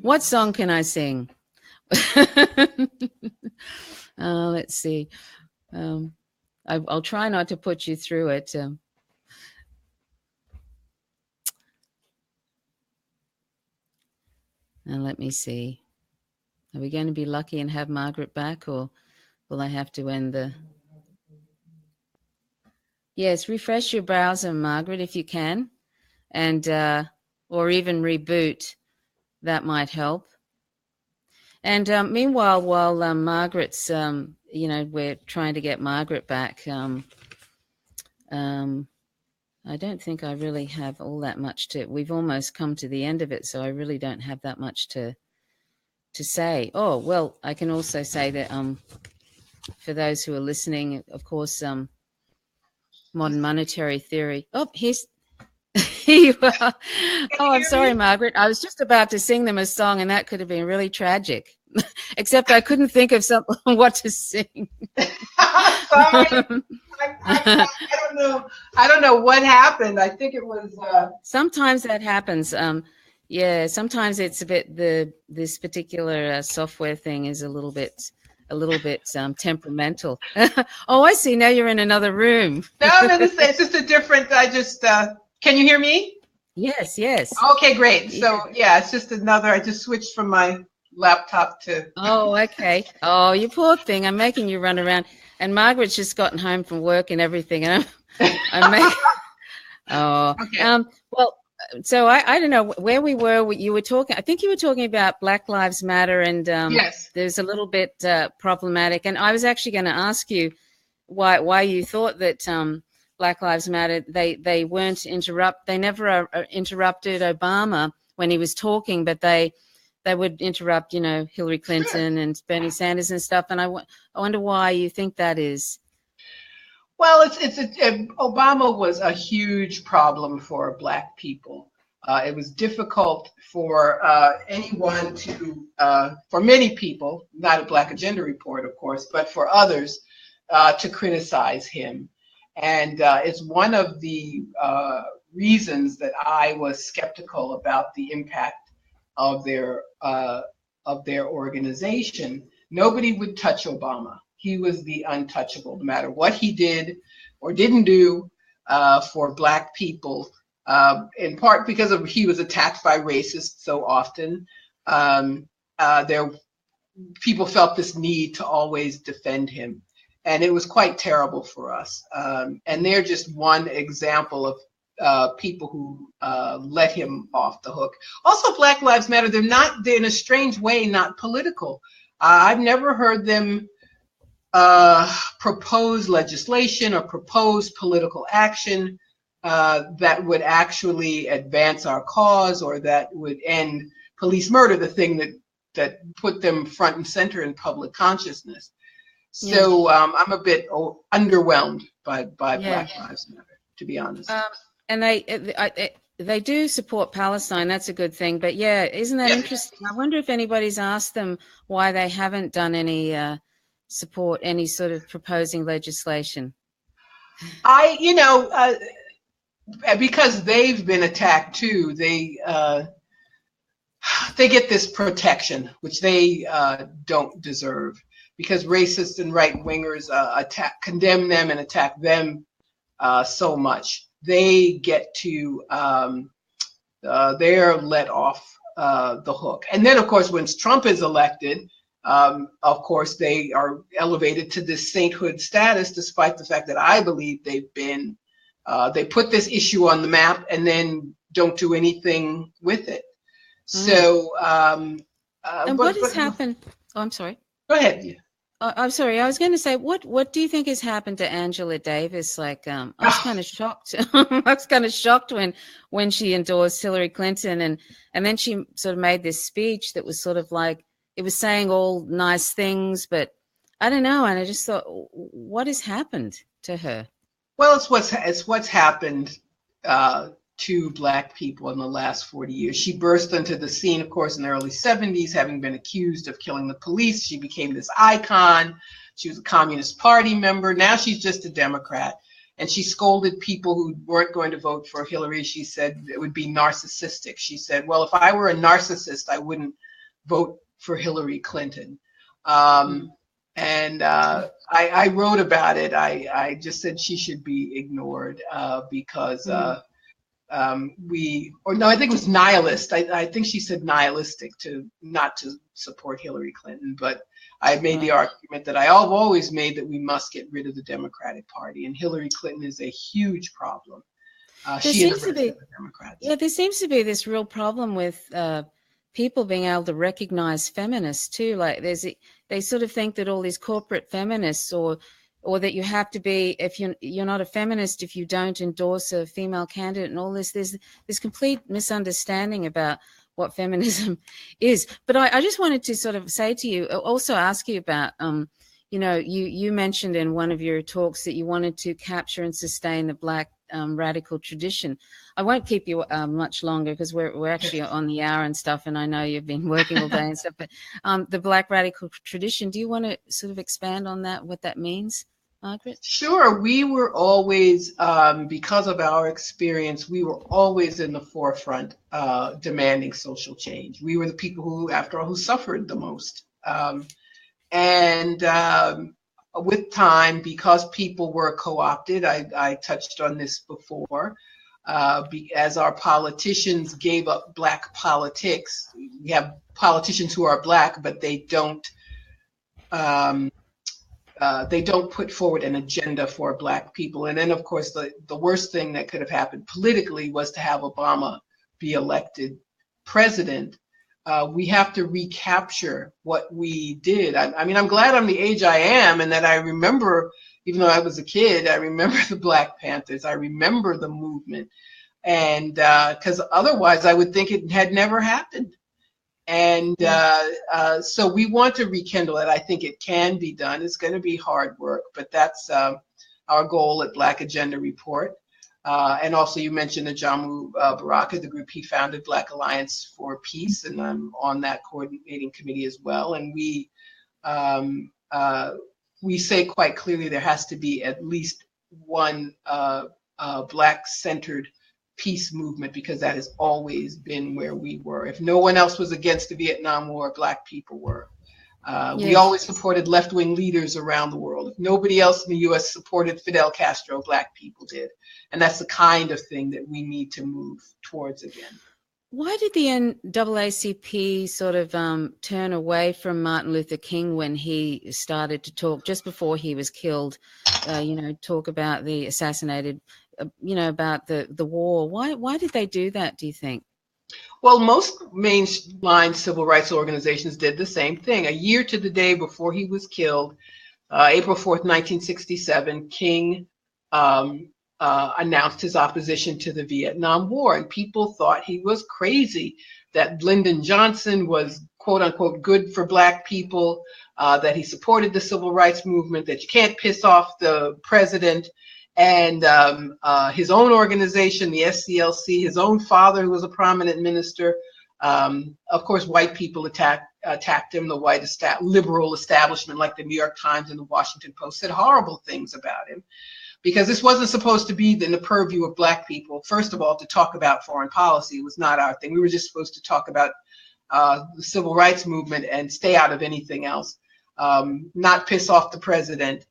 A: what song can I sing? Let's see. I'll try not to put you through it. And let me see. Are we going to be lucky and have Margaret back, or will I have to end the... Yes, refresh your browser, Margaret, if you can, and or even reboot. That might help. And meanwhile, while Margaret's, we're trying to get Margaret back, I don't think I really have all that much to... We've almost come to the end of it, so I really don't have that much to say. Oh, well, I can also say that for those who are listening, of course, modern monetary theory. Oh, here you are. Oh, I'm sorry, Margaret. I was just about to sing them a song, and that could have been really tragic. Except I couldn't think of what to sing.
B: Sorry. I don't know. I don't know what happened. I think it was.
A: Sometimes that happens. Yeah. Sometimes it's a bit. This particular software thing is a little bit temperamental. Oh, I see. Now you're in another room.
B: No, it's just a different. Can you hear me?
A: Yes.
B: Okay, great. So yeah, it's just another. I just switched from my laptop to.
A: Oh, okay. Oh, you poor thing. I'm making you run around. And Margaret's just gotten home from work and everything, and I'm making. Oh, okay. Well, so I don't know where we were. You were talking. I think you were talking about Black Lives Matter, and
B: yes,
A: there's a little bit problematic. And I was actually going to ask you why you thought that Black Lives Matter. They weren't They never interrupted Obama when he was talking, but they would interrupt, Hillary Clinton and Bernie Sanders and stuff. And I wonder why you think that is.
B: Well, Obama was a huge problem for Black people. It was difficult for anyone for many people, not a Black Agenda Report, of course, but for others to criticize him. And it's one of the reasons that I was skeptical about the impact of their organization. Nobody would touch Obama. He was the untouchable, no matter what he did or didn't do for Black people. In part because he was attacked by racists so often. People felt this need to always defend him, and it was quite terrible for us. And they're just one example of people who let him off the hook. Also, Black Lives Matter, they're in a strange way not political. I've never heard them propose legislation or propose political action that would actually advance our cause or that would end police murder, the thing that put them front and center in public consciousness. So I'm a bit underwhelmed by Black Lives Matter, to be honest.
A: And they do support Palestine. That's a good thing. But yeah, isn't that interesting? I wonder if anybody's asked them why they haven't done any support, any sort of proposing legislation.
B: because they've been attacked too, they get this protection, which they don't deserve, because racists and right-wingers condemn them and attack them so much. They get to, they're let off the hook. And then, of course, when Trump is elected, of course, they are elevated to this sainthood status, despite the fact that I believe they've been, they put this issue on the map and then don't do anything with it. So,
A: and what has happened? Oh, I'm sorry.
B: Go ahead.
A: I'm sorry. I was going to say, what do you think has happened to Angela Davis? Like, I was kind of shocked. I was kind of shocked when she endorsed Hillary Clinton, and then she sort of made this speech that was sort of like, it was saying all nice things, but I don't know. And I just thought, what has happened to her?
B: Well, it's what's happened to Black people in the last 40 years. She burst onto the scene, of course, in the early 70s, having been accused of killing the police. She became this icon. She was a Communist Party member. Now she's just a Democrat. And she scolded people who weren't going to vote for Hillary. She said it would be narcissistic. She said, well, if I were a narcissist, I wouldn't vote for Hillary Clinton. And I wrote about it. I just said she should be ignored because I think it was nihilist. I think she said nihilistic not to support Hillary Clinton, but I made the argument that I've always made, that we must get rid of the Democratic Party, and Hillary Clinton is a huge problem.
A: There seems to be this real problem with people being able to recognize feminists too. Like they sort of think that all these corporate feminists or that you have to be, if you're not a feminist if you don't endorse a female candidate and all this. There's this complete misunderstanding about what feminism is. But I just wanted to sort of say to you, also ask you about, you mentioned in one of your talks that you wanted to capture and sustain the Black radical tradition. I won't keep you much longer because we're actually on the hour and stuff, and I know you've been working all day and stuff, but the Black radical tradition, do you want to sort of expand on that, what that means, Margaret? Sure.
B: We were always, because of our experience, we were always in the forefront demanding social change. We were the people who, after all, who suffered the most. With time, because people were co-opted, I touched on this before, as our politicians gave up Black politics. We have politicians who are Black, but they don't put forward an agenda for Black people. And then, of course, the worst thing that could have happened politically was to have Obama be elected president. We have to recapture what we did. I mean, I'm glad I'm the age I am, and that I remember, even though I was a kid, I remember the Black Panthers. I remember the movement. And because otherwise I would think it had never happened. And so we want to rekindle it. I think it can be done. It's going to be hard work, but that's our goal at Black Agenda Report. And also, you mentioned the Jamu Baraka, the group he founded, Black Alliance for Peace, and I'm on that coordinating committee as well. And we say quite clearly there has to be at least one Black-centered peace movement, because that has always been where we were. If no one else was against the Vietnam War, Black people were. We always supported left-wing leaders around the world. If nobody else in the U.S. supported Fidel Castro, Black people did. And that's the kind of thing that we need to move towards again. Why did the NAACP sort of turn away from Martin Luther King when he started to talk, just before he was killed, talk about the assassinated, about the war? Why did they do that, do you think? Well, most mainline civil rights organizations did the same thing. A year to the day before he was killed, April 4th, 1967, King announced his opposition to the Vietnam War. And people thought he was crazy, that Lyndon Johnson was, quote unquote, good for Black people, that he supported the civil rights movement, that you can't piss off the president. And his own organization, the SCLC, his own father, who was a prominent minister. Of course, white people attacked him. The white liberal establishment, like the New York Times and the Washington Post, said horrible things about him. because this wasn't supposed to be in the purview of Black people. First of all, to talk about foreign policy was not our thing. We were just supposed to talk about the civil rights movement and stay out of anything else, not piss off the president.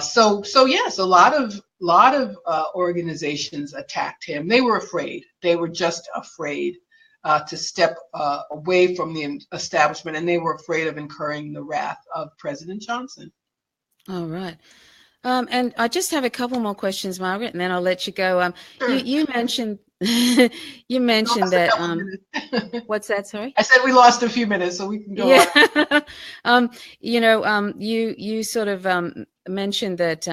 B: So yes, a lot of organizations attacked him. They were afraid. They were just afraid to step away from the establishment, and they were afraid of incurring the wrath of President Johnson.
A: All right. And I just have a couple more questions, Margaret, and then I'll let you go.
B: Sure.
A: You mentioned you mentioned that what's that? Sorry,
B: I said we lost a few minutes, so we can go
A: on. You sort of mentioned that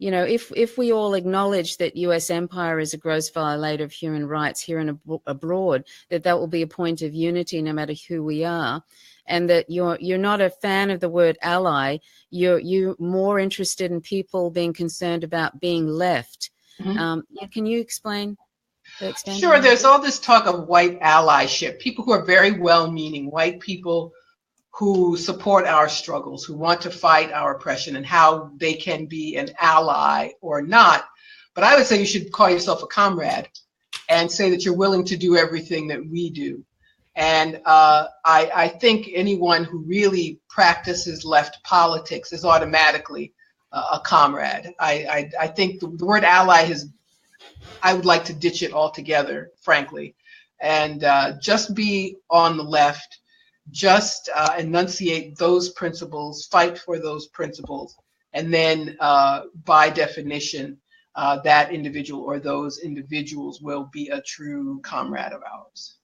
A: if we all acknowledge that U.S. empire is a gross violator of human rights here and abroad, that will be a point of unity no matter who we are. And that you're not a fan of the word ally, you're more interested in people being concerned about being left. Mm-hmm. Can you explain?
B: Sure. There's all this talk of white allyship. People who are very well-meaning, white people who support our struggles, who want to fight our oppression, and how they can be an ally or not. But I would say you should call yourself a comrade and say that you're willing to do everything that we do. And I think anyone who really practices left politics is automatically a comrade. I think the word ally I would like to ditch it altogether, frankly, and just be on the left, just enunciate those principles, fight for those principles, and then by definition, that individual or those individuals will be a true comrade of ours.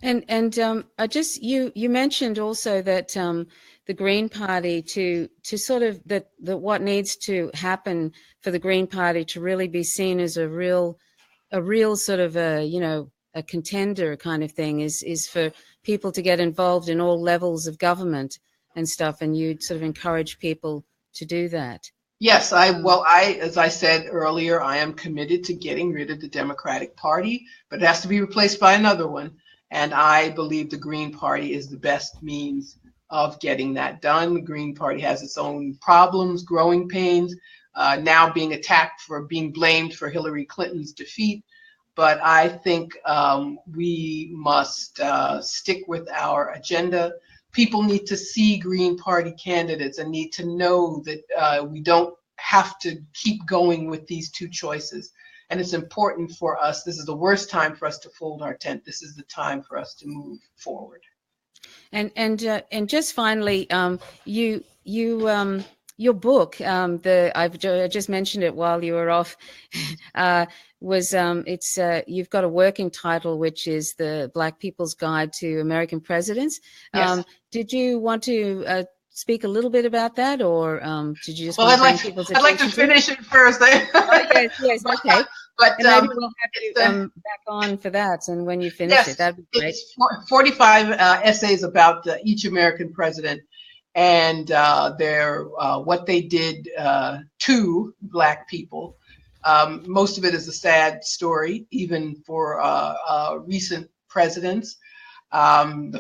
A: And I just you mentioned also that the Green Party to sort of that what needs to happen for the Green Party to really be seen as a real sort of a contender kind of thing is for people to get involved in all levels of government and stuff, and you sort of encourage people to do that.
B: Yes, as I said earlier, I am committed to getting rid of the Democratic Party, but it has to be replaced by another one. And I believe the Green Party is the best means of getting that done. The Green Party has its own problems, growing pains, now being attacked for being blamed for Hillary Clinton's defeat. But I think we must stick with our agenda. People need to see Green Party candidates and need to know that we don't have to keep going with these two choices. And it's important for us. This is the worst time for us to fold our tent. This is the time for us to move forward.
A: And just finally, your book, I just mentioned it while you were off, you've got a working title, which is The Black People's Guide to American Presidents.
B: Yes.
A: Did you want to speak a little bit about that, or did you just?
B: Well, I'd like to finish it first.
A: Yes, okay.
B: But
A: maybe we'll have you back on for that, and when you finish it, that'd be great.
B: It's 45 essays about each American president and their what they did to Black people. Most of it is a sad story, even for recent presidents. The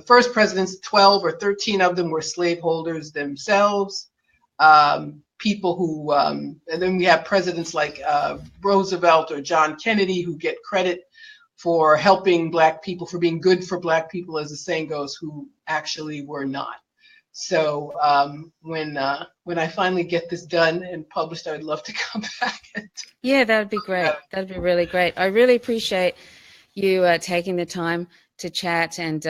B: first presidents, 12 or 13 of them were slaveholders themselves. People who, and then we have presidents like Roosevelt or John Kennedy who get credit for helping Black people, for being good for Black people, as the saying goes, who actually were not. So when I finally get this done and published, I'd love to come back.
A: Yeah, that'd be great. That'd be really great. I really appreciate you taking the time to chat, and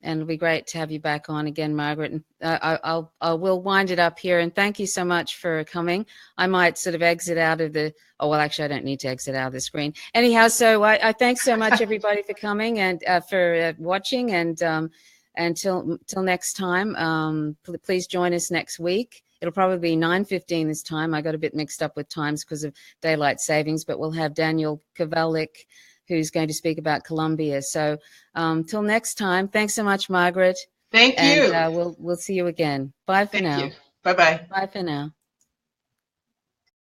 A: it'll be great to have you back on again, Margaret. And I will wind it up here. And thank you so much for coming. I might sort of exit out of the. Oh well, actually, I don't need to exit out of the screen. Anyhow, so I thanks so much everybody for coming and for watching. And until next time, please join us next week. It'll probably be 9:15 this time. I got a bit mixed up with times because of daylight savings, but we'll have Daniel Kovalik, who's going to speak about Colombia. So till next time, thanks so much, Margaret.
B: Thank you.
A: And we'll see you again. Bye for now.
B: Bye-bye.
A: Bye for now.